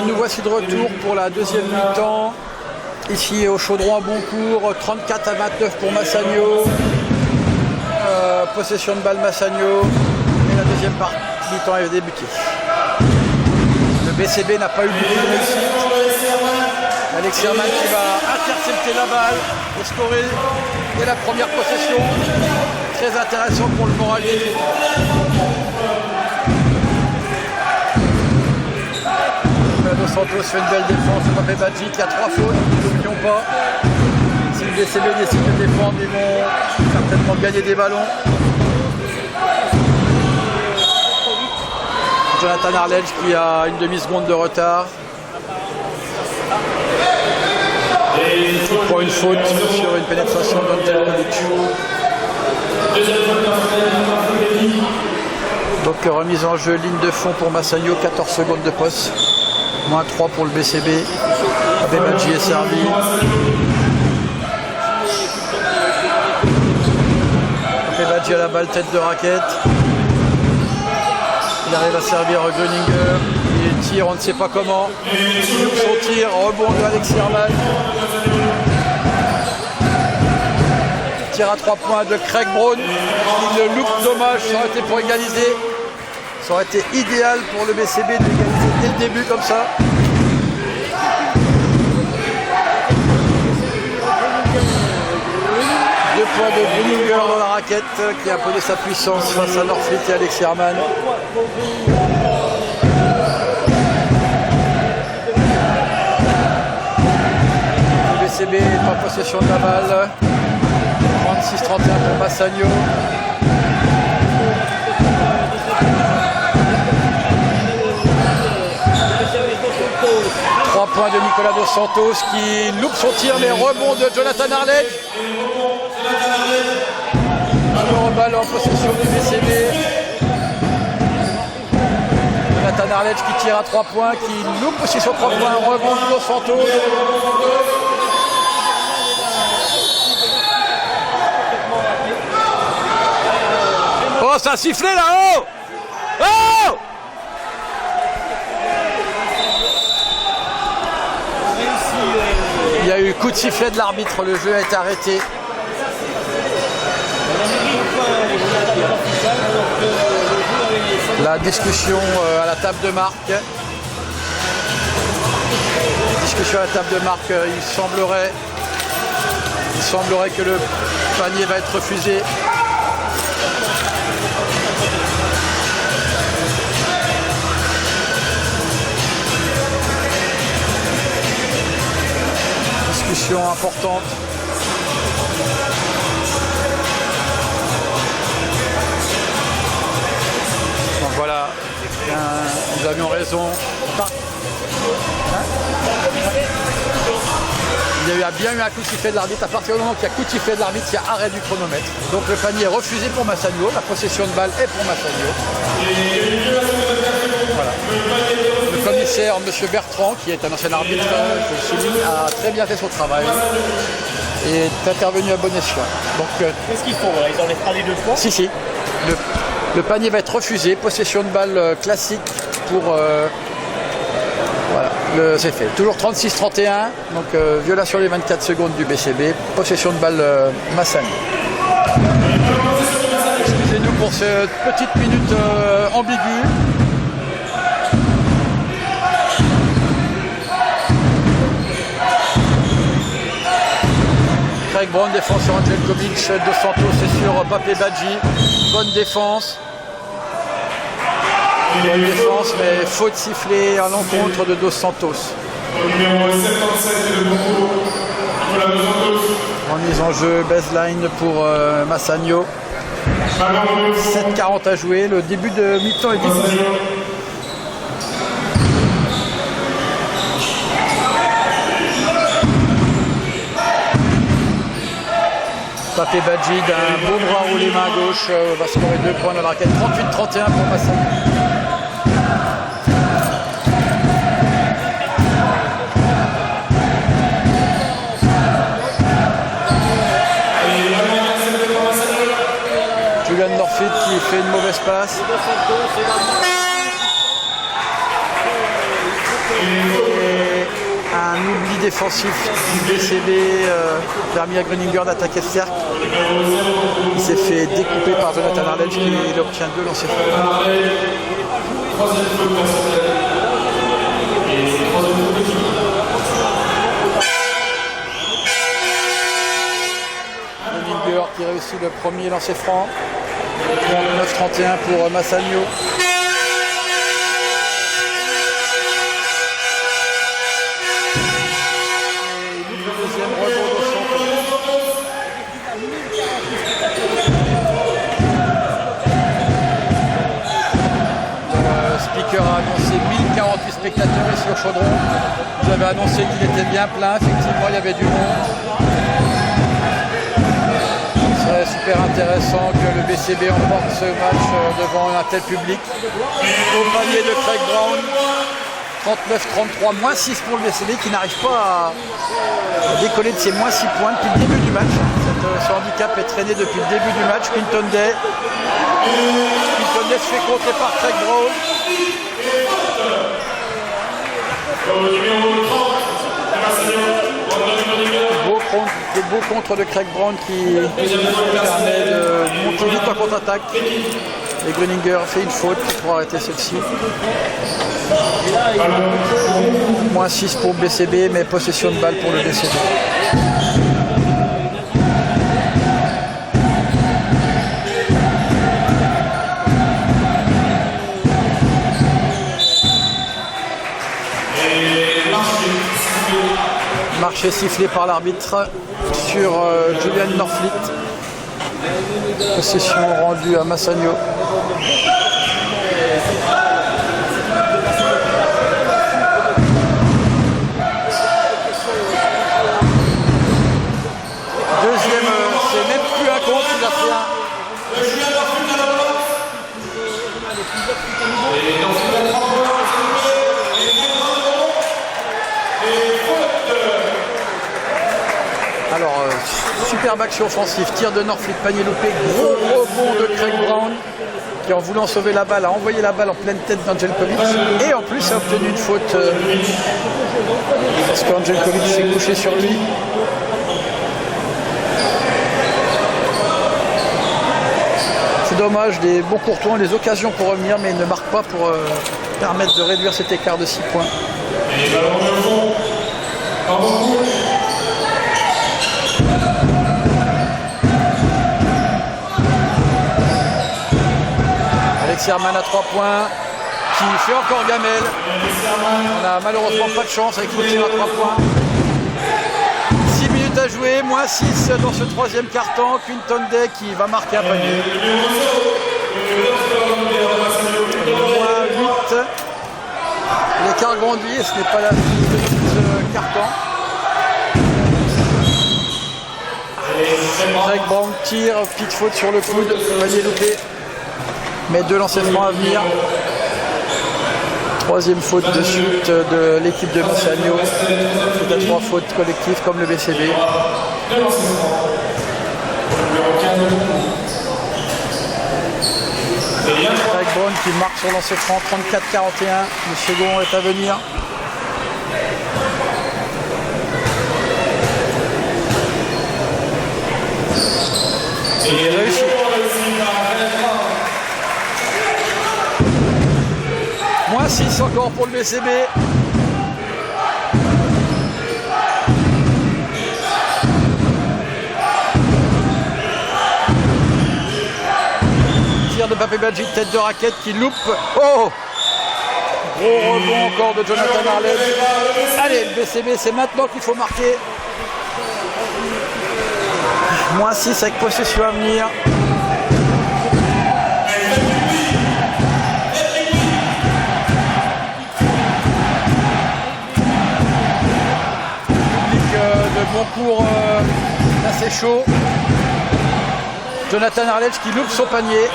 nous voici de retour pour la deuxième mi-temps. Ici au Chaudron à Boncourt, 34 à 29 pour Massagno. Possession de balle Massagno. Et la deuxième partie mi-temps est débutée. Le BCB n'a pas eu beaucoup de réussite. Alex Herman qui va intercepter la balle et scorer dès la première possession. Très intéressant pour le moral des équipes. Dos Santos fait une belle défense, Papé Badji qui a 3 fautes, n'oublions pas. Si le BCB décide de défendre, ils vont certainement gagner des ballons. Jonathan Arledge qui a une demi-seconde de retard. Il prend une faute sur une pénétration d'Angel Kovic. Donc remise en jeu, ligne de fond pour Massagno, 14 secondes de poste. Moins 3 pour le BCB. Papé Badji est servi. Papé Badji à la balle, tête de raquette. Il arrive à servir Gröninger. Il tire, on ne sait pas comment. Il loupe son tir, rebond de Alex Herman. Tir à 3 points de Craig Brown. Il le loupe, dommage, ça aurait été pour égaliser. Ça aurait été idéal pour le BCB d'égaliser dès le début comme ça. 2 points de Gröninger dans la raquette qui a imposé sa puissance face à Norfleet et Alex Herman. Le BCB est en possession de la balle. 36-31 pour Massagno. 3 points de Nicolas Dos Santos qui loupe son tir mais rebond de Jonathan Arledge. Alors balle en possession du BCB. Jonathan Arledge qui tire à 3 points, qui loupe aussi sur 3 points, rebond de Dos Santos. Oh, ça a sifflé là-haut! Oh! Il y a eu coup de sifflet de l'arbitre, le jeu a été arrêté. La discussion à la table de marque. Discussion à la table de marque, il semblerait que le panier va être refusé. Discussion importante. Donc voilà, nous avions raison. Il y a bien eu un coup de sifflet de l'arbitre. À partir du moment qu'il y a coup de sifflet de l'arbitre, il y a arrêt du chronomètre. Donc le panier est refusé pour Massagno. La possession de balle est pour Massagno. Voilà. Le commissaire, M. Bertrand, qui est un ancien arbitre, je le souligne, a très bien fait son travail et est intervenu à bon escient. Qu'est-ce qu'ils font là? Ils enlèvent pas les 2 fois? Si. Le panier va être refusé. Possession de balle classique pour... voilà, c'est fait. Toujours 36-31, donc violation des 24 secondes du BCB. Possession de balle Massagno. Excusez-nous pour cette petite minute ambiguë. Craig Brown défense sur Angel Kovic, Dos Santos est sur Papé Badji. Bonne défense. Bonne défense, mais faute sifflée à l'encontre de Dos Santos. Numéro 77 de Boncourt, Nicolas Dos Santos. Remise en jeu, baseline pour Massagno. 7:40 à jouer, le début de mi-temps est difficile. Papé Badji d'un beau bras roulé main gauche va scorer 2 points dans la raquette. 38-31 pour Massagno. Julian Norfleet qui fait une mauvaise passe. Et un oubli défensif du BCB permis à Gruninger d'attaquer le cercle. Il s'est fait découper par Jonathan Arledge qui obtient 2 lancers francs. Troisième faute personnelle. Et troisième faute d'équipe. Gruninger qui réussit le premier lancer franc. 39-31 pour Massagno. A annoncé 1048 spectateurs ici au Chaudron. Vous avez annoncé qu'il était bien plein, effectivement il y avait du monde. Ce serait super intéressant que le BCB emporte ce match devant un tel public. Au panier de Craig Brown, 39-33, moins 6 pour le BCB qui n'arrive pas à décoller de ses moins 6 points depuis le début du match. Ce handicap est traîné depuis le début du match. Quinton Day se fait compter par Craig Brown. Beau contre de Craig Brown qui permet de monter vite en contre-attaque. Et Gruninger fait une faute pour arrêter celle-ci. Moins 6 pour le BCB, mais possession de balle pour le BCB. Marché sifflé par l'arbitre sur Julian Norfleet. Possession rendue à Massagno. Deuxième, c'est même plus un compte, il a fait un. Alors, superbe action offensive, tir de Norfleet, panier loupé, gros rebond de Craig Brown qui, en voulant sauver la balle, a envoyé la balle en pleine tête d'Angelkovic et en plus a obtenu une faute parce qu'Angelkovic s'est couché sur lui. C'est dommage, des bons courtois, des occasions pour revenir, mais il ne marque pas pour permettre de réduire cet écart de 6 points. Et ballon de fond. Alexis Herman à 3 points, qui fait encore gamelle. On n'a malheureusement pas de chance avec le tir à 3 points. 6 minutes à jouer, moins 6 dans ce troisième quart-temps. Quinton Day qui va marquer un panier. Moins 8. L'écart grandit et ce n'est pas la fin de ce quart-temps. Craig Brown tire, petite faute sur le coude, panier loupé. Mais 2 lancers francs à venir. Troisième faute de suite de l'équipe de Massagno. C'est à 3 fautes collectives comme le BCB. Craig Brown qui marque son lancer franc, 34-41. Le second est à venir. Il est réussi. Moins 6 encore pour le BCB. Tir de Papé Badji, tête de raquette qui loupe. Oh! Gros rebond encore de Jonathan Arledge. Allez, le BCB, c'est maintenant qu'il faut marquer. Moins 6 avec possession à venir. De bon cours assez chaud. Jonathan Arledge qui loupe son panier.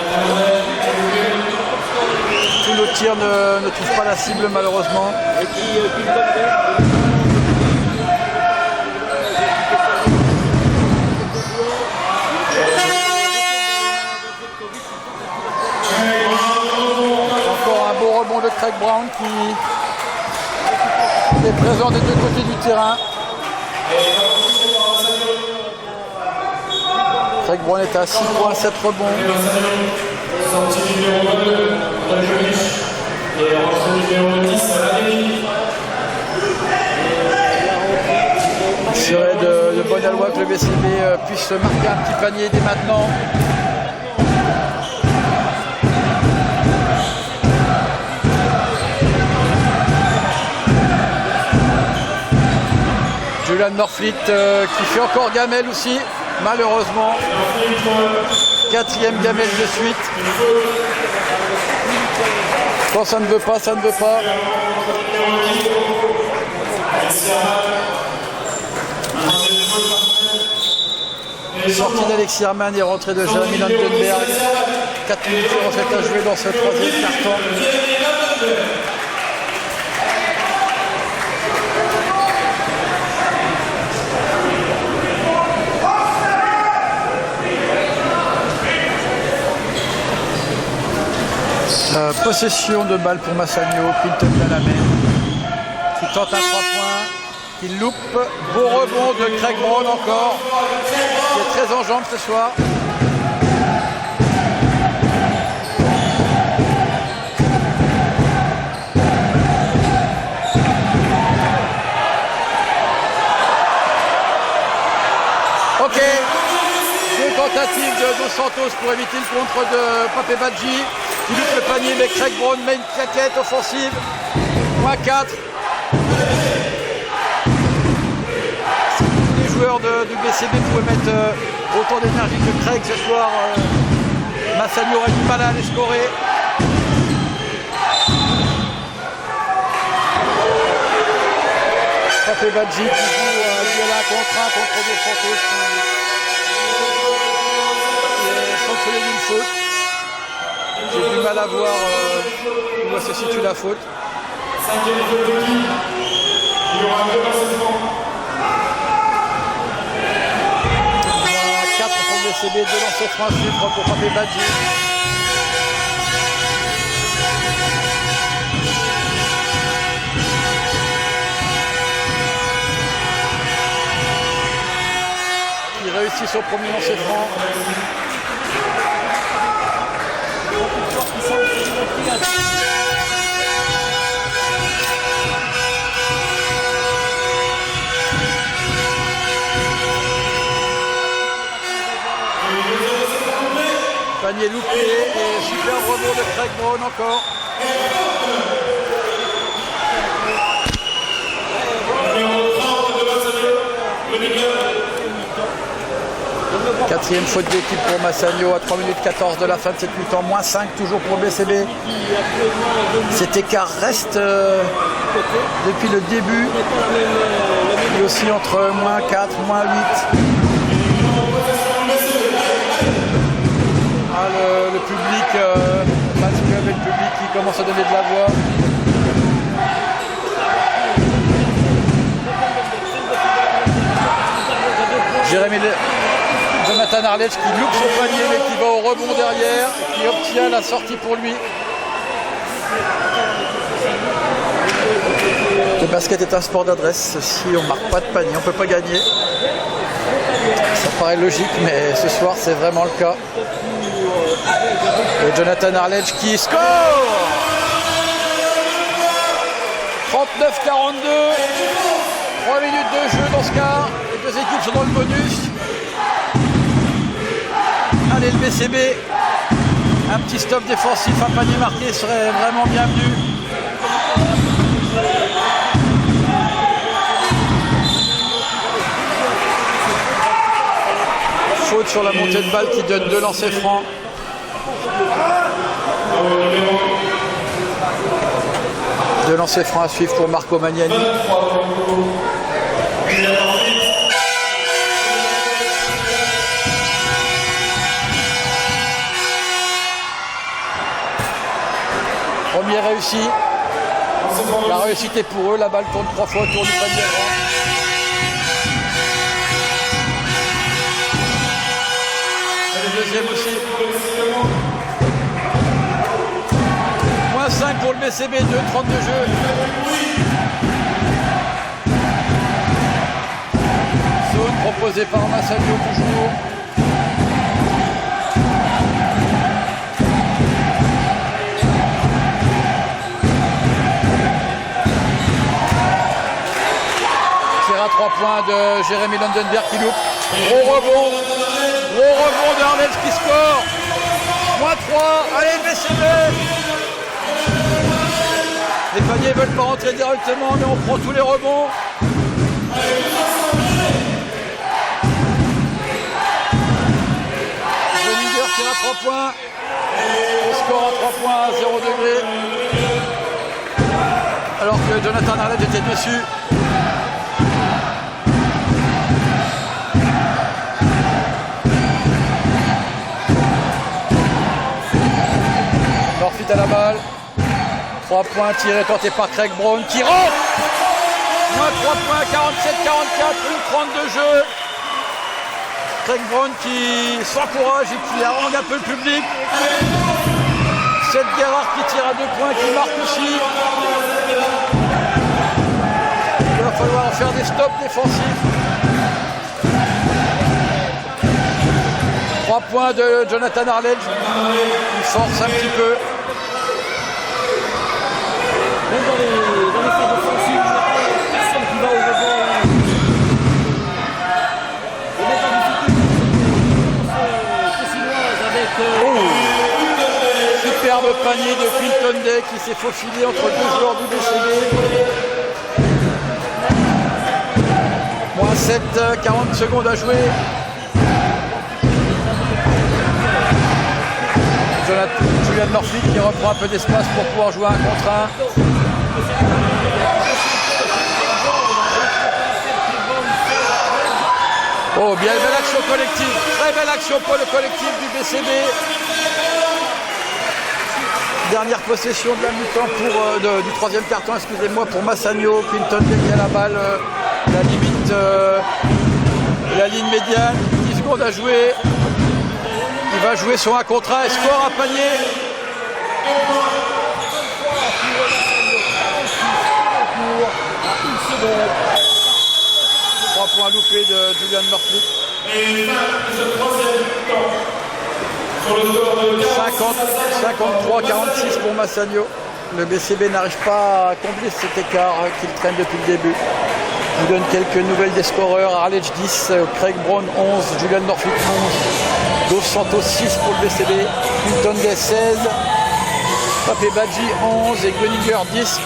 Tous nos tirs ne trouvent pas la cible malheureusement. Encore un beau rebond de Craig Brown qui monde est présent des deux côtés du terrain. Craig Brown est à 6 points, 7 rebonds. Sortie numéro 22, Antoine et entrée numéro 10, Amélie. Il serait de bonne loi que le BCB puisse marquer un petit panier dès maintenant. Julian Norfleet qui fait encore gamelle aussi, malheureusement. 4e gamelle de suite. Quand ça ne veut pas, ça ne veut pas. Sortie d'Alexis Herman et rentrée de Jeremy Landenberg. 4 minutes à jouer dans ce 3e carton. Possession de balle pour Massagno, Clinton à la main, qui tente un 3 points, qui loupe. Beau rebond de Craig Brown encore, qui est très en jambes ce soir. Ok, deux tentatives de Dos Santos pour éviter le contre de Pape Badji. Qui loupe le panier, mais Craig Brown met une claquette offensive. Moins 4. Si tous les joueurs du BCB pouvaient mettre autant d'énergie que Craig ce soir, Massagno aurait du mal à aller scorer. Pape Badji qui joue duel 1 contre 1 contre Dos Santos qui est sanctionné d'une faute. J'ai du mal à voir où se situe la faute. 5e faute de qui? Il y aura 2 passements. 4 pour le BCB, 2 lancers francs à suivre pour Pape Badji. Qui réussit son premier lancer franc. Panier loupé et super rebond de Craig Brown encore. Quatrième faute d'équipe pour Massagno à 3 minutes 14 de la fin de cette mi-temps. Moins 5 toujours pour BCB. Cet écart reste depuis le début. Et aussi entre moins 4, moins 8. Ah, le public, Match Club et le public qui commence à donner de la voix. Jonathan Arledge qui loupe son panier mais qui va au rebond derrière et qui obtient la sortie pour lui. Le basket est un sport d'adresse. Si on ne marque pas de panier, on ne peut pas gagner. Ça paraît logique, mais ce soir c'est vraiment le cas. Et Jonathan Arledge qui score 39-42. 3 minutes de jeu dans ce cas. Les deux équipes sont dans le bonus. Allez, le BCB. Un petit stop défensif, un panier marqué serait vraiment bienvenu. Faute sur la montée de balle qui donne 2 lancers francs. Deux lancers francs à suivre pour Marco Magnani. Premier réussi. La réussite est pour eux. La balle tourne 3 fois autour du panier. Et le deuxième aussi. Moins 5 pour le BCB, 2:30 de jeu. proposé par Massagno toujours. Tir à 3 points de Jérémy Landenberg qui loupe. Gros rebond de Arlège qui score. -3, allez le BCB. Les paniers ne veulent pas rentrer directement, mais on prend tous les rebonds. Groninger tire à 3 points. On score à 3 points à 0 degré. Alors que Jonathan Arlège était dessus. Norfit à la balle. 3 points tirés tentés par Craig Brown qui rentre. -3 points, 47-44, 1:30 de jeu. Craig Brown qui s'encourage et qui harangue un peu le public. Seth Gerhardt qui tire à 2 points, qui marque aussi. Il va falloir faire des stops défensifs. 3 points de Jonathan Arlège. Il force un petit peu. Même dans les phases offensives, il n'y a personne qui va au rebond. Et mettre en difficulté Tessinoise avec... Superbe panier de Quinton Day qui s'est faufilé entre deux joueurs du BCB. -7, 40 secondes à jouer. Julian Murphy qui reprend un peu d'espace pour pouvoir jouer un contre un. Oh, bien belle action collective, très belle action pour le collectif du BCB. Dernière possession de la mi-temps du troisième quart-temps, excusez-moi, pour Massagno. Quinton Day à la balle, la limite, la ligne médiane, 10 secondes à jouer. Il va jouer sur un contre 1 et score un panier. Trois points loupés de Julian Murphy. 53-46 pour Massagno. Le BCB n'arrive pas à combler cet écart qu'il traîne depuis le début. Je vous donne quelques nouvelles des scoreurs. Arlège 10, Craig Brown 11, Julian Murphy 11, Dos Santos 6 pour le BCB, Quinton Day 16, Papé Badji 11 et Groninger 10.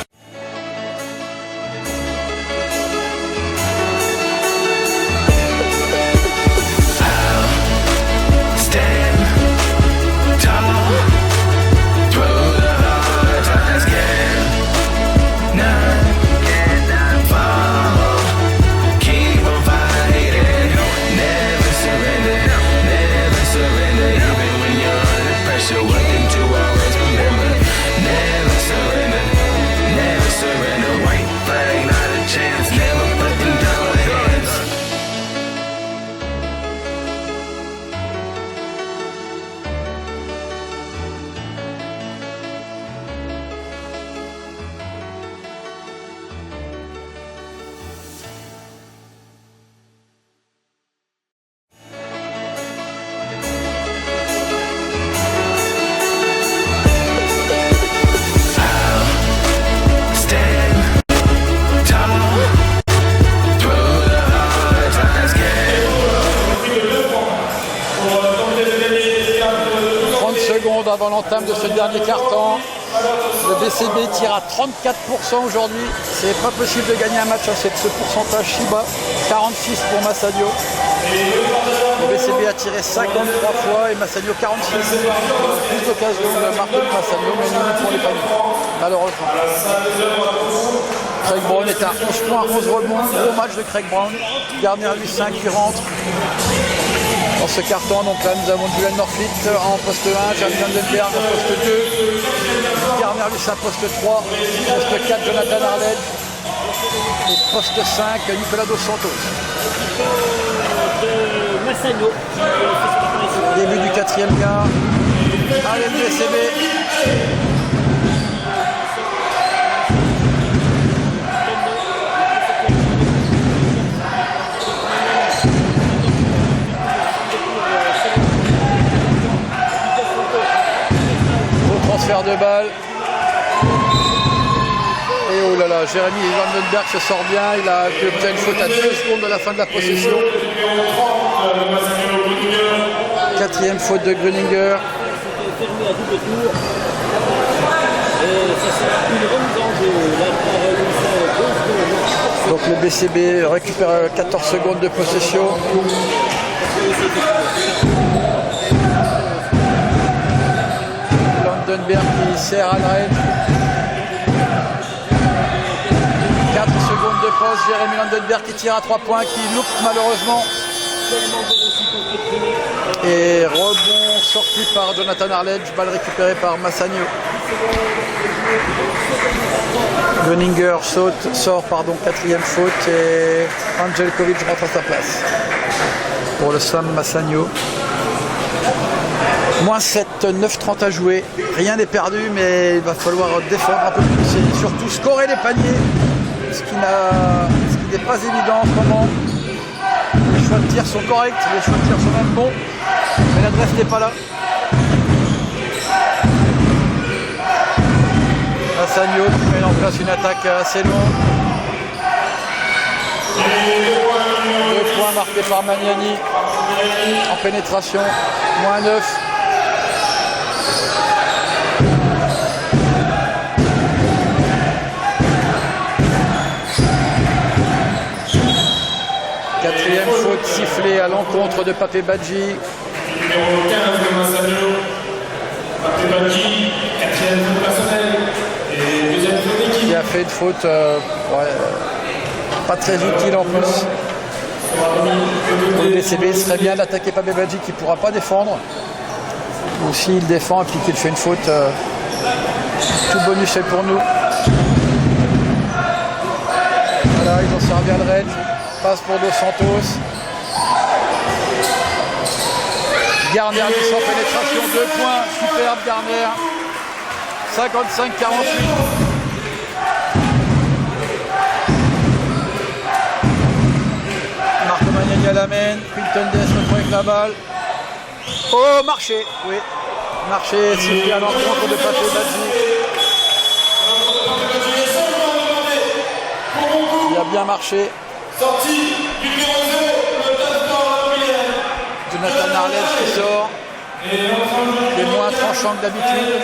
Avant l'entame de ce dernier quart-temps, le BCB tire à 34% aujourd'hui. C'est pas possible de gagner un match à ce pourcentage si bas. 46 pour Massagno. Le BCB a tiré 53 fois et Massagno 46. Plus d'occasions de marquer de Massagno, mais nous pour les paniers, malheureusement. Craig Brown est à 11 points, 11 rebonds. Gros match de Craig Brown. Dernière 8-5 qui rentre. Dans ce carton, donc là nous avons Julian Murphy en poste 1, Jeremy Landenberg en poste 2, Garner Lucin poste 3, poste 4 Jonathan Arlège et poste 5 Nicolas Dos Santos. Début du quatrième quart. Allez le BCB. balle. Et oh là là, Jérémy Vandenberg se sort bien. Il a obtenu une faute à 2 secondes de la fin de la possession. 4e faute de Gruninger. Fermé à double tour. Et ça sera une remise en jeu. Là, par Donc le BCB récupère 14 secondes de possession. Vandenberg qui sert à l'arrêt. 4 secondes de pause. Jérémy Vandenberg qui tire à 3 points, qui loupe malheureusement. Et rebond sorti par Jonathan Arledge, balle récupérée par Massagno. Gruninger sort, 4e faute et Angelkovic rentre à sa place pour le Sam Massagno. Moins 7, 9-30 à jouer, rien n'est perdu, mais il va falloir défendre un peu plus et surtout scorer les paniers, ce qui n'est pas évident en ce moment. Les choix de tir sont corrects, les choix de tir sont même bons, mais l'adresse n'est pas là. Massagno qui met en place une attaque assez longue. 2 points marqués par Magnani en pénétration, moins 9. Quatrième faute sifflée à l'encontre de Pape Badji. Numéro 15 de Massagno. Pape Badji, 4e faute personnelle. Et 2e faute d'équipe. Qui a fait une faute pas très utile en plus. Pour le BCB, il serait bien d'attaquer Pape Badji qui ne pourra pas défendre. Ou s'il défend et puis qu'il fait une faute, tout bonus est pour nous. Voilà, ils ont servi à le raid. Passe pour Dos Santos. Garner sans pénétration, 2 points. Superbe Garner. 55-48. Marco Magnani à la main. Quinton Des retrouve avec la balle. Oh, marché. Oui. Marché sifflé à l'encontre de Pape Badji. Il a bien marché. Sortie du numéro 0, le passeport Jonathan Arledge qui sort. Qui est moins tranchant que d'habitude.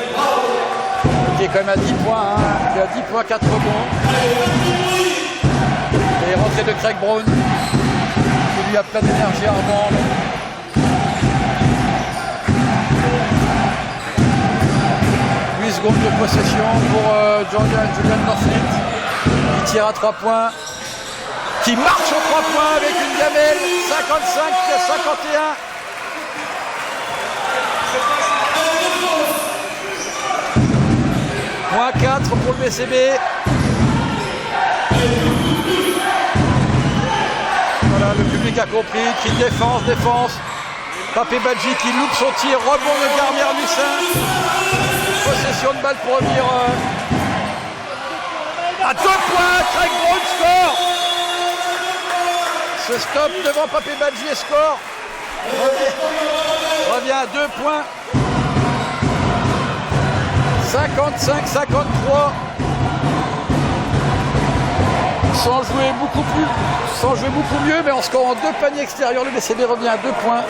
Qui est quand même à 10 points. Hein. Il a 10 points, 4 rebonds. Et rentrée de Craig Brown. Qui lui a plein d'énergie à revendre. Secondes de possession pour Julian Norfleet qui tire à 3 points, qui marche aux 3 points avec une gamelle, 55-51. Moins 4 pour le BCB. Voilà, le public a compris, qui défense. Pape Badji qui loupe son tir, rebond de Garnier-Lucin. Possession de balle pour revenir à 2 points. Craig Brown score. Se stop devant Pape Badji et score. Revient à 2 points. 55-53. Sans jouer beaucoup mieux, mais en scorant 2 paniers extérieurs, le BCB revient à 2 points.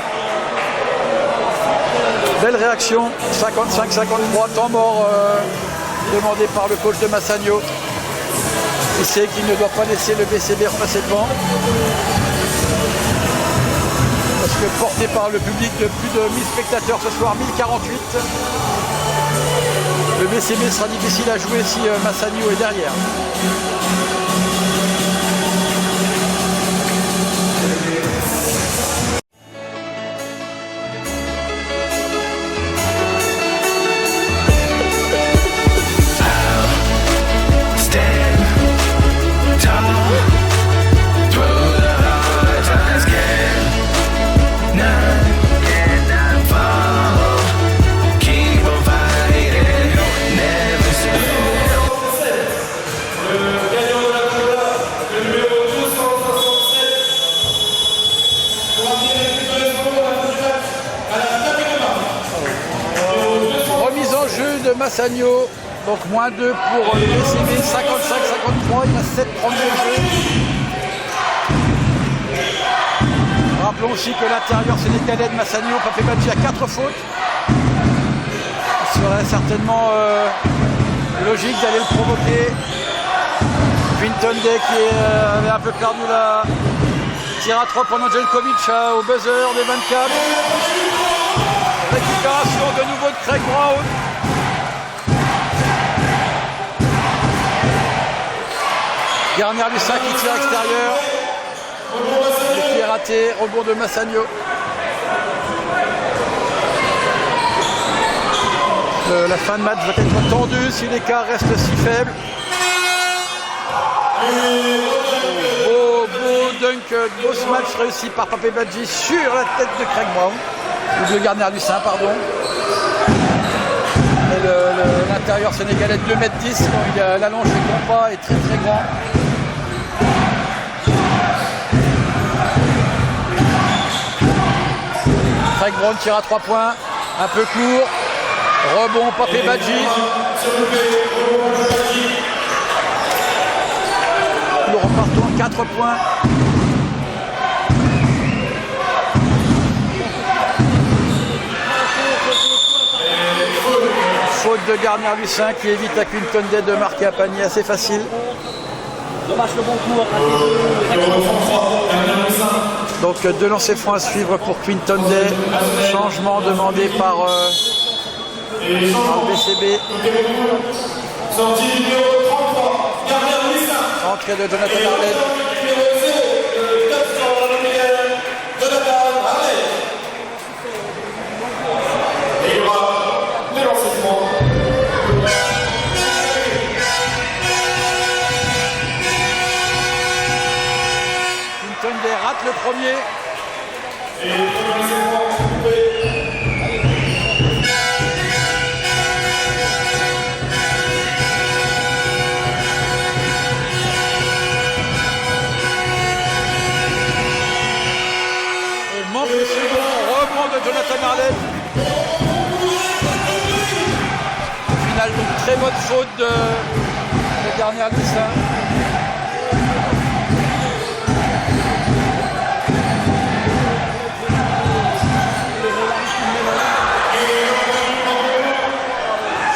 Belle réaction, 55-53, temps mort demandé par le coach de Massagno. Il sait qu'il ne doit pas laisser le BCB repasser devant. Parce que porté par le public de plus de 1000 spectateurs ce soir, 1048, le BCB sera difficile à jouer si Massagno est derrière. Le gagnant de la Massagno. Donc moins 2 pour le BCB, 55-53, il reste 7 premiers jeux. Rappelons aussi que l'intérieur sénégalais de Massagno, Papé Badji a 4 fautes. Il serait certainement logique d'aller le provoquer. Quinton Day qui avait un peu perdu la tire à 3 pour Nojelkovic au buzzer des 24. Récupération de nouveau de Craig Brown. Garnier Lucin qui tire extérieur. Qui est raté, rebond de Massagno. La fin de match va être tendue si l'écart reste si faible. Beau dunk, beau smash réussi par Papé Badji sur la tête de Craig Brown. Ou de Garnier Lucin, pardon. L'intérieur sénégalais de 2,10 m, donc l'allonge du compas est très très grand. Craig Brown tire à 3 points, un peu court. Rebond Papé Badji. Nous repartons 4 points. Faute de Garnier Lucin qui évite à Quinton Day de marquer un panier assez facile. Dommage le bon coup. Donc 2 lancers francs à suivre pour Quinton Day. Changement demandé par le BCB. Sortie numéro 33, Garnier Lucin. Entrée de Jonathan Arlen. Quinton Day rate le premier. Le second rebond de Jonathan Arlen. Au final, donc très bonne faute de Garnier Lucin.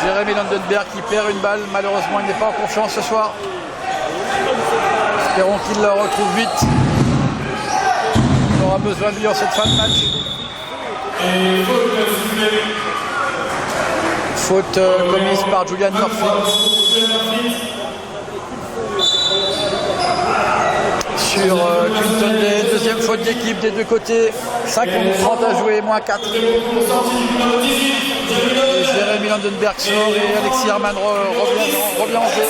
Jérémy Landenberg qui perd une balle. Malheureusement, il n'est pas en confiance ce soir. Espérons qu'il la retrouve vite. On aura besoin de lui en cette fin de match. Faute commise par Julian Murphy sur Quinton Day. Deuxième faute d'équipe des deux côtés. 5 contre 30 à jouer, moins 4. Et Jérémy Landenberg sort et Alexis Herman revient en jeu.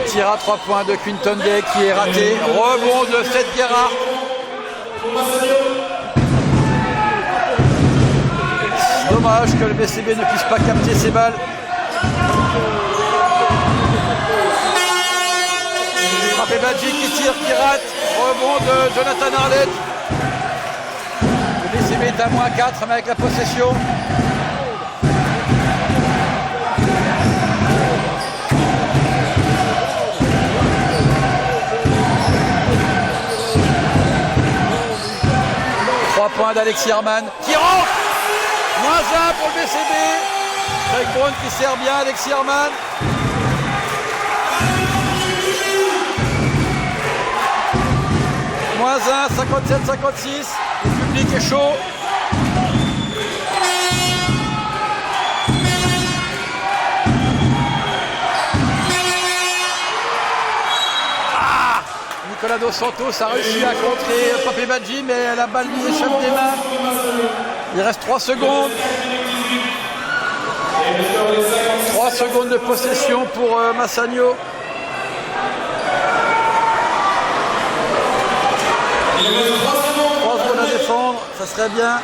Tir à 3 points de Quinton Day qui est raté. Rebond de Seth Guerra. Dommage que le BCB ne puisse pas capter ses balles. Papé Badji qui tire, qui rate. Rebond de Jonathan Arlen. Le BCB est à moins 4 mais avec la possession. Point d'Alexis Herman qui rentre. Moins 1 pour le BCB. Craig Brown qui sert bien Alexis Herman. Moins 1, 57-56. Le public est chaud. Nicolas Dos Santos a réussi à contrer Papé Badji, mais la balle lui échappe des mains. Il reste 3 secondes. 3 secondes de possession pour Massagno. 3 secondes à défendre, ça serait bien.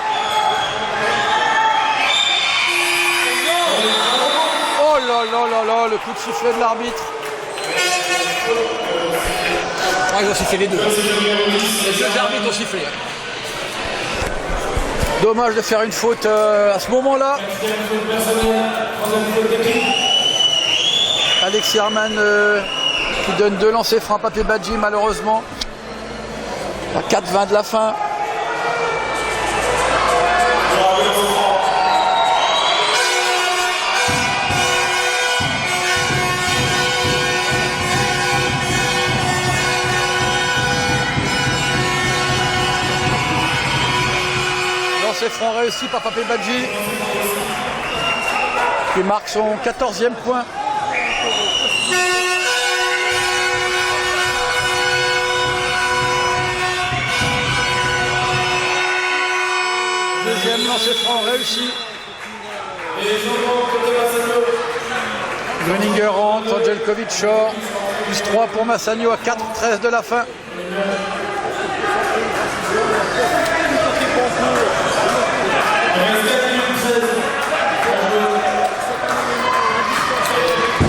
là là là, le coup de sifflet de l'arbitre. Ah, ils ont sifflé les deux. Les deux arbitres ont sifflé. Dommage de faire une faute à ce moment-là. Alexis Herman qui donne 2 lancers francs à Papé Badji malheureusement. À 4-20 de la fin. Lancer franc réussi par Papé Badji qui marque son 14e point. Deuxième lancer franc réussi. Gröninger rentre, Angelkovic short. Plus 3 pour Massagno à 4-13 de la fin.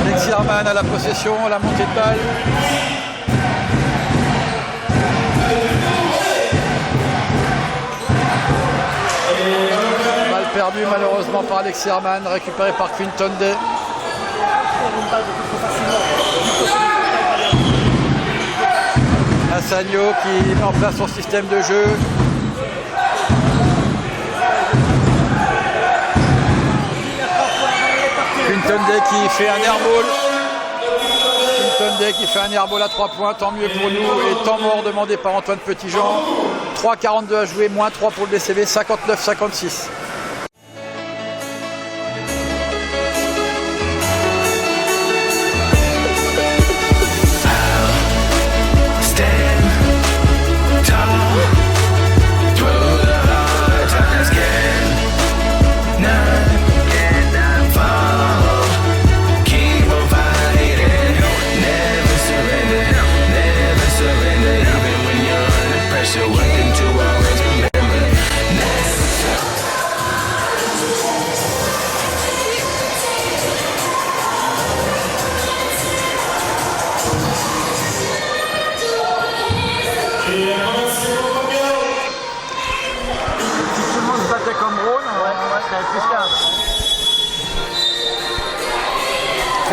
Alexis Herman à la possession, la montée de balle. Balle perdue malheureusement par Alexis Herman, récupérée par Quinton Day. Massagno qui met en place son système de jeu. Quinton Day qui fait un airball. Quinton Day qui fait un airball à 3 points, tant mieux pour nous. Et temps mort demandé par Antoine Petitjean. 3,42 à jouer, moins 3 pour le BCB, 59-56.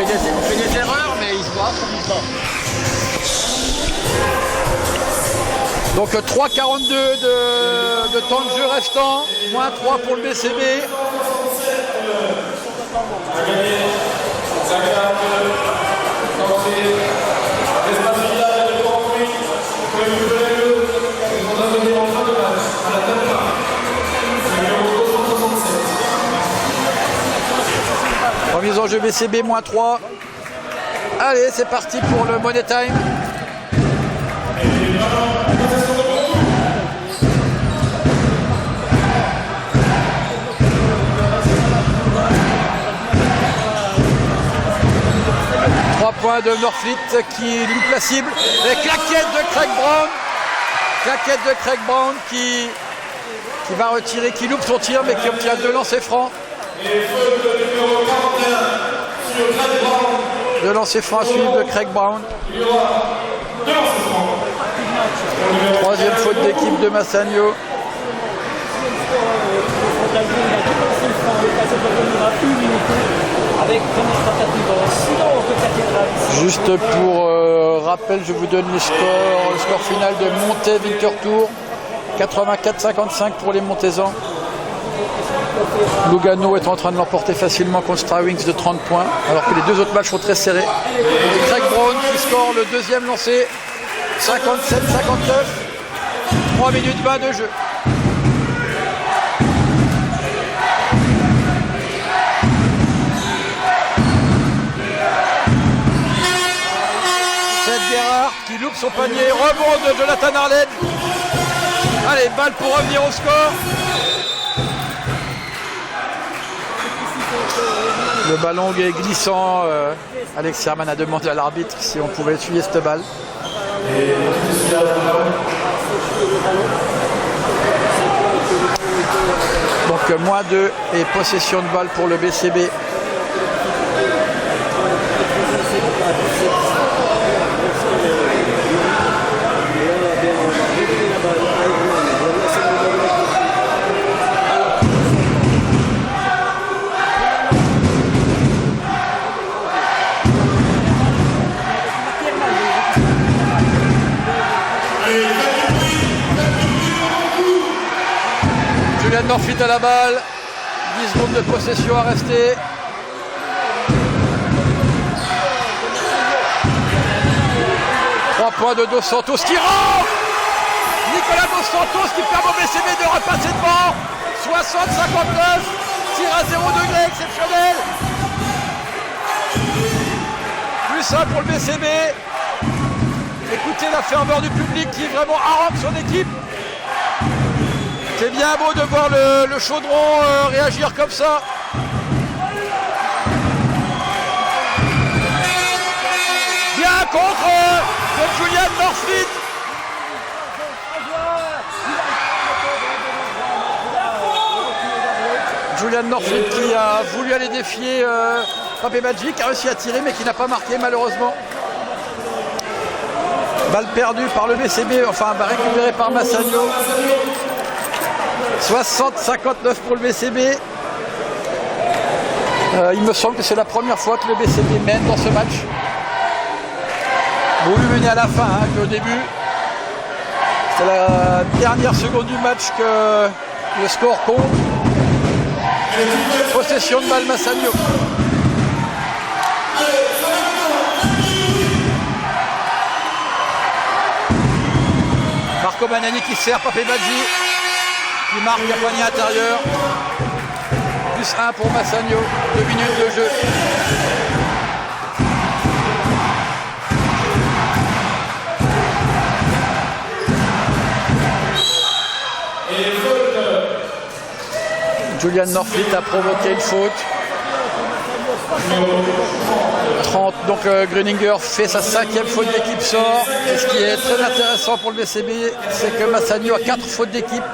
On fait des erreurs, mais ils se voient, ça ne pas. Donc 3,42 de temps de jeu restant, moins 3 pour le BCB. Remise en jeu BCB, moins 3. Allez, c'est parti pour le Money Time. Points de Norfleet qui loupe la cible. Et claquette de Craig Brown. Claquette de Craig Brown qui va retirer, qui loupe son tir mais qui obtient 2 lancers francs. 2 lancers francs à suivre de Craig Brown. 3e faute d'équipe de Massagno. Juste pour rappel, je vous donne le score final de Montée Winterthur. 84-55 pour les Montaisans. Lugano est en train de l'emporter facilement contre Strawings de 30 points, alors que les 2 autres matchs sont très serrés. Et Craig Brown qui score le 2e lancé, 57-59, 3 minutes 20 de jeu. Qui loupe son panier, rebond de Jonathan Arlen. Allez, balle pour revenir au score. Le ballon est glissant. Alexis Herman a demandé à l'arbitre si on pouvait essuyer cette balle. Donc moins 2 et possession de balle pour le BCB. Julian Norfleet à la balle. 10 secondes de possession à rester. Points de Dos Santos qui rentre. Nicolas Dos Santos qui permet au BCB de repasser devant. 60-59. Tir à 0 degré exceptionnel. Plus 1 pour le BCB. Écoutez la ferveur du public qui vraiment harangue son équipe. C'est bien beau de voir le chaudron réagir comme ça. Bien contre de Julian Norfleet. Julian Norfleet qui a voulu aller défier Pape Badji, qui a réussi à tirer mais qui n'a pas marqué malheureusement. Balle perdue par le BCB, enfin récupérée par Massagno. 60-59 pour le BCB. Il me semble que c'est la première fois que le BCB mène dans ce match. Voulu mener à la fin qu'au début. C'est la dernière seconde du match que le score compte. Possession de balle Massagno. Marco Banani qui sert Pape Badji. Qui marque la poignée intérieure. Plus 1 pour Massagno. 2 minutes de jeu. Julian Norfleet a provoqué une faute. 30, donc Gruninger fait sa 5e faute d'équipe, sort. Et ce qui est très intéressant pour le BCB, c'est que Massagno a 4 fautes d'équipe.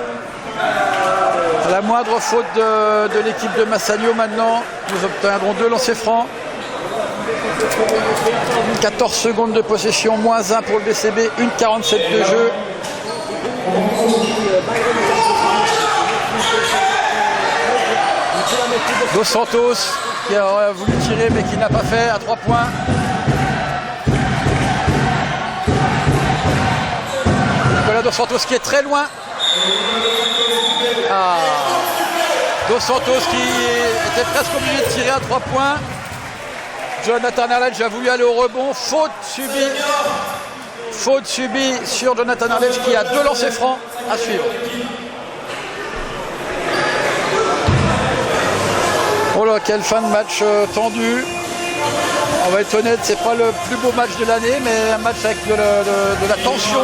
À la moindre faute de l'équipe de Massagno maintenant, nous obtiendrons 2 lancers francs. 14 secondes de possession, moins 1 pour le BCB, 1,47 de jeu. Dos Santos qui a voulu tirer mais qui n'a pas fait à 3 points. Nicolas Dos Santos qui est très loin. Dos Santos qui était presque obligé de tirer à 3 points. Jonathan Arledge a voulu aller au rebond. Faute subie sur Jonathan Arledge qui a 2 lancers francs à suivre. Oh là, quelle fin de match tendu. On va être honnête, c'est pas le plus beau match de l'année, mais un match avec de la tension.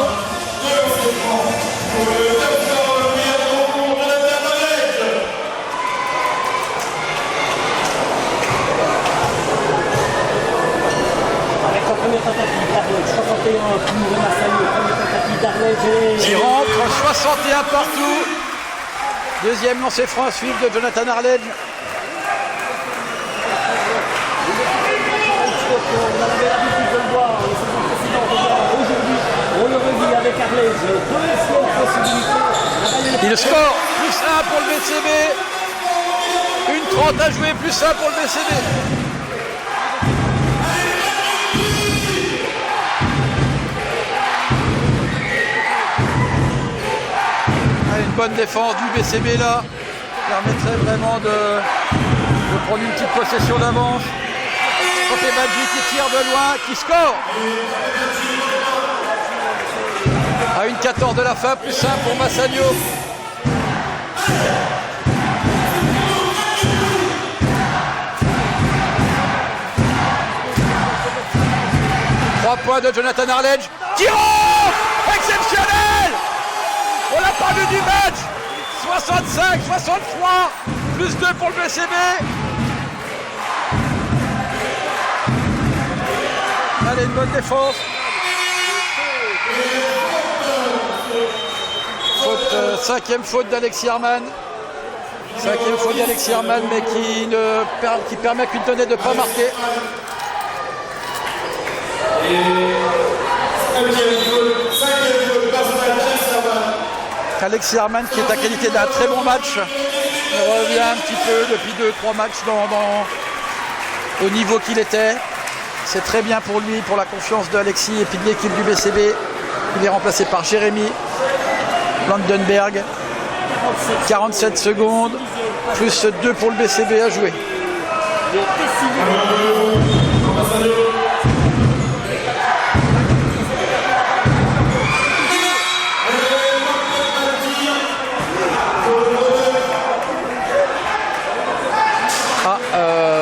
Avec la première tentative d'Arledge, 61 pour Massagno, première tentative d'Arledge. Qui rentre, 61 partout. Deuxième lancé franc à suivre de Jonathan Arledge. On avait l'habitude de le voir les saisons précédentes. Aujourd'hui, on le revit avec Arledge. Deuxième possibilité. Il score, plus 1 pour le BCB. 1,30 à jouer, plus 1 pour le BCB. Une bonne défense du BCB là. Permettrait vraiment de prendre une petite possession d'avance. Pape Badji qui tire de loin, qui score. À 1,14 de la fin, plus 1 pour Massagno. Trois points de Jonathan Arledge. Qui rentre! Exceptionnel! On l'a pas vu du match. 65, 63, plus 2 pour le BCB. Allez, une bonne défense. Cinquième faute d'Alexis Herman. Cinquième faute d'Alexis Herman, mais qui permet qu'une donnée de ne pas marquer. Alexis Herman qui est à qualité d'un très bon match. Il revient un petit peu depuis 2-3 matchs au niveau qu'il était. C'est très bien pour lui, pour la confiance d'Alexis et puis de l'équipe du BCB. Il est remplacé par Jérémy Landenberg. 47 secondes, plus 2 pour le BCB à jouer.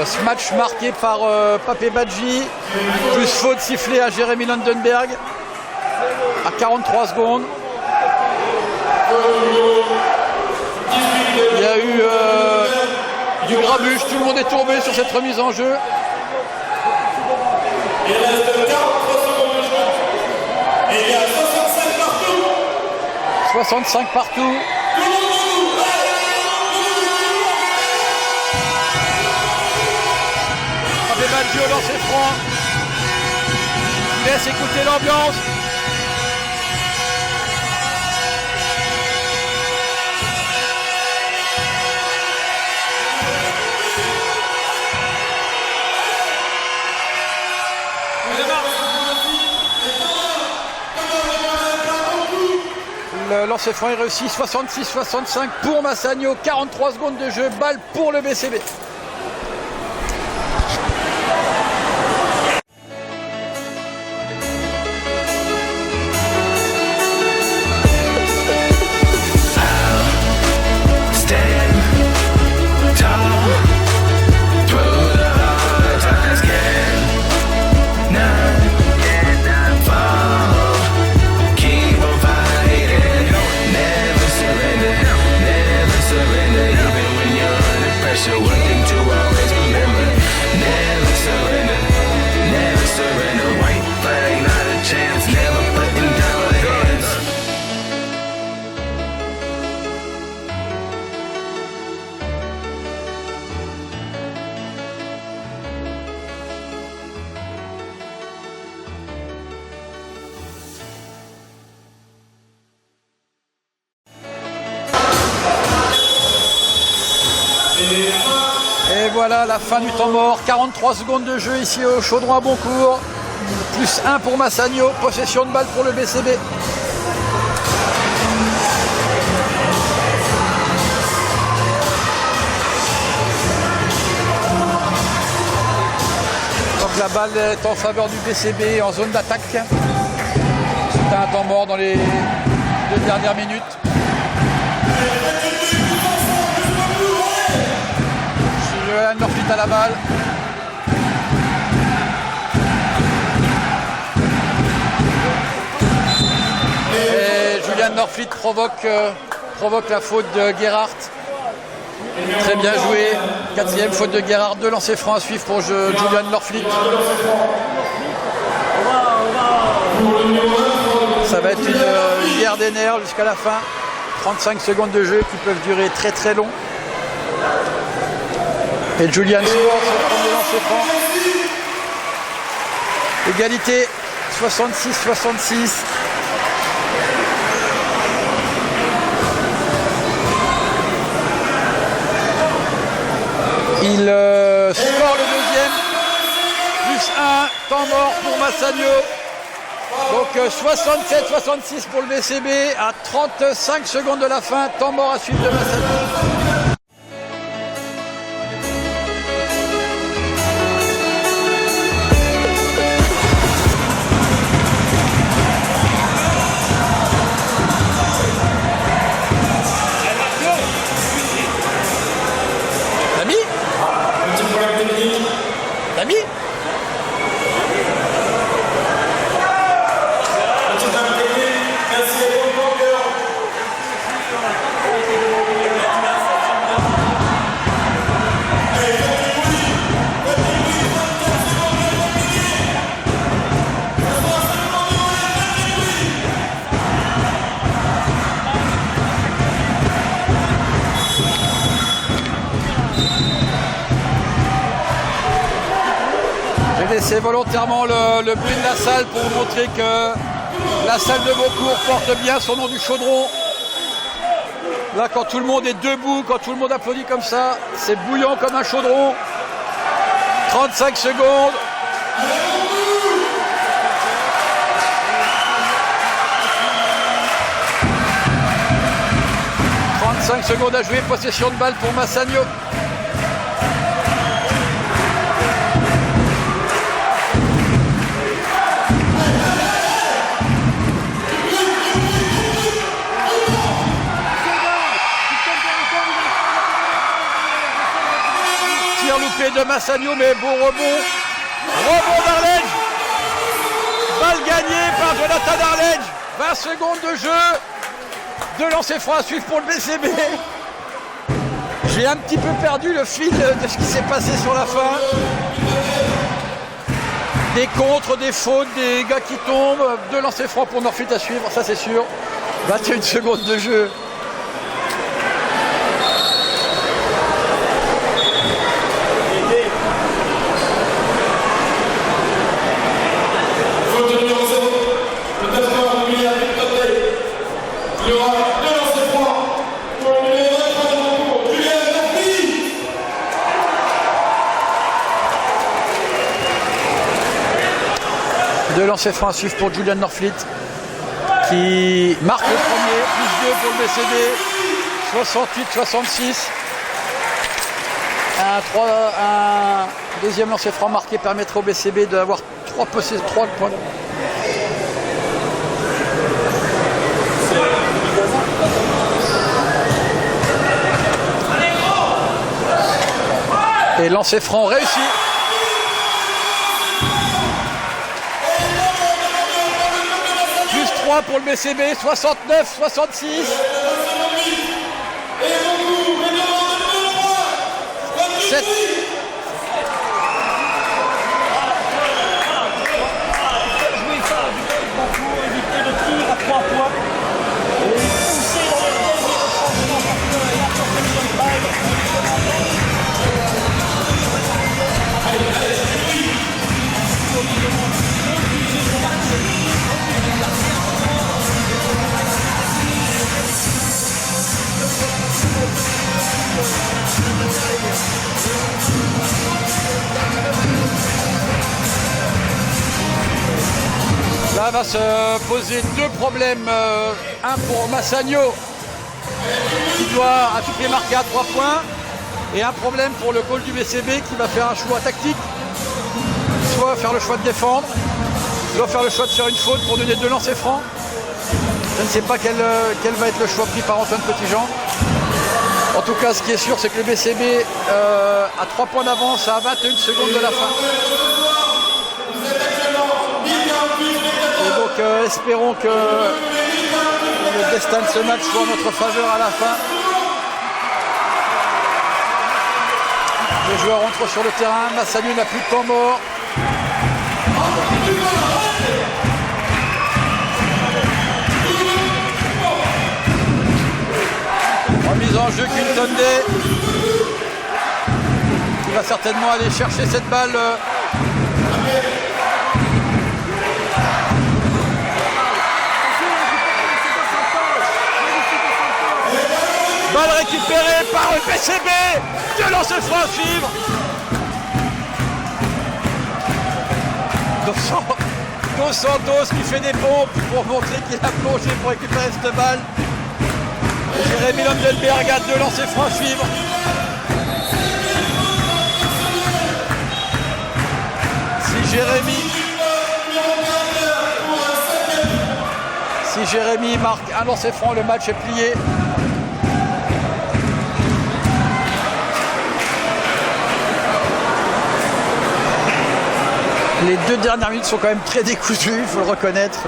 Ce match marqué par Papé Badji, plus faute sifflée à Jérémy Landenberg à 43 secondes. Il y a eu du grabuge, tout le monde est tombé sur cette remise en jeu. Il reste 43 secondes de jeu. Et il y a 65 65 partout. partout. Papé Badji au lancer franc. Laisse écouter l'ambiance. Le lancer franc est réussi, 66-65 pour Massagno, 43 secondes de jeu, balle pour le BCB. Et voilà la fin du temps mort, 43 secondes de jeu ici au Chaudron à Boncourt, plus 1 pour Massagno, possession de balle pour le BCB. Donc la balle est en faveur du BCB en zone d'attaque. C'est un temps mort dans les 2 dernières minutes. Julian Norflit à la balle. Et Julian Norflit provoque la faute de Gerhardt. Très bien joué. 4e faute de Gerhardt. 2 lancers francs à suivre pour Julian Norflit. Ça va être une guerre des nerfs jusqu'à la fin. 35 secondes de jeu qui peuvent durer très très long. Et Julian Sport sur le premier lancer franc. Égalité 66-66. Il score le deuxième. Plus 1, temps mort pour Massagno. Donc 67-66 pour le BCB à 35 secondes de la fin. Temps mort à suivre de Massagno. C'est volontairement le bruit de la salle pour vous montrer que la salle de Boncourt porte bien son nom du Chaudron. Là, quand tout le monde est debout, quand tout le monde applaudit comme ça, c'est bouillant comme un chaudron. 35 secondes. 5 secondes à jouer, possession de balle pour Massagno. Tir loupé de Massagno, mais beau rebond. Rebond d'Arledge. Balle gagnée par Jonathan Arledge. 20 secondes de jeu. 2 lancers francs à suivre pour le BCB. J'ai un petit peu perdu le fil de ce qui s'est passé sur la fin. Des contres, des fautes, des gars qui tombent. 2 lancers francs pour Northfleet à suivre, ça c'est sûr. 21 secondes de jeu. Deux lancers francs à suivre pour Julian Northfleet qui marque le premier, plus 2 pour le BCB, 68-66. Un deuxième lancer franc marqué permettra au BCB d'avoir 3 points. Et lancer franc réussi. Plus 3 pour le BCB, 69-66. Jouer ça du pour éviter le tir à 3 points. Et pousser dans le dernier retranchement parce que la protection de balle. Là va se poser 2 problèmes. Un pour Massagno qui doit à tout prix marquer à 3 points. Et un problème pour le goal du BCB qui va faire un choix tactique. Soit faire le choix de défendre, soit faire le choix de faire une faute pour donner 2 lancers francs. Je ne sais pas quel va être le choix pris par Antoine Petitjean. En tout cas, ce qui est sûr, c'est que le BCB a 3 points d'avance à 21 secondes de la fin. Et donc, espérons que le destin de ce match soit en notre faveur à la fin. Les joueurs entrent sur le terrain. Massagno n'a plus de temps mort. Remise en jeu Quinton Day qui va certainement aller chercher cette balle. Balle récupérée par le BCB. 2 lancers francs à suivre. Dos Santos qui fait des pompes pour montrer qu'il a plongé pour récupérer cette balle. Jérémy Landenberg a 2 lancers francs à suivre. Si Jérémy marque un lancer franc, le match est plié. Les 2 dernières minutes sont quand même très décousues, il faut le reconnaître.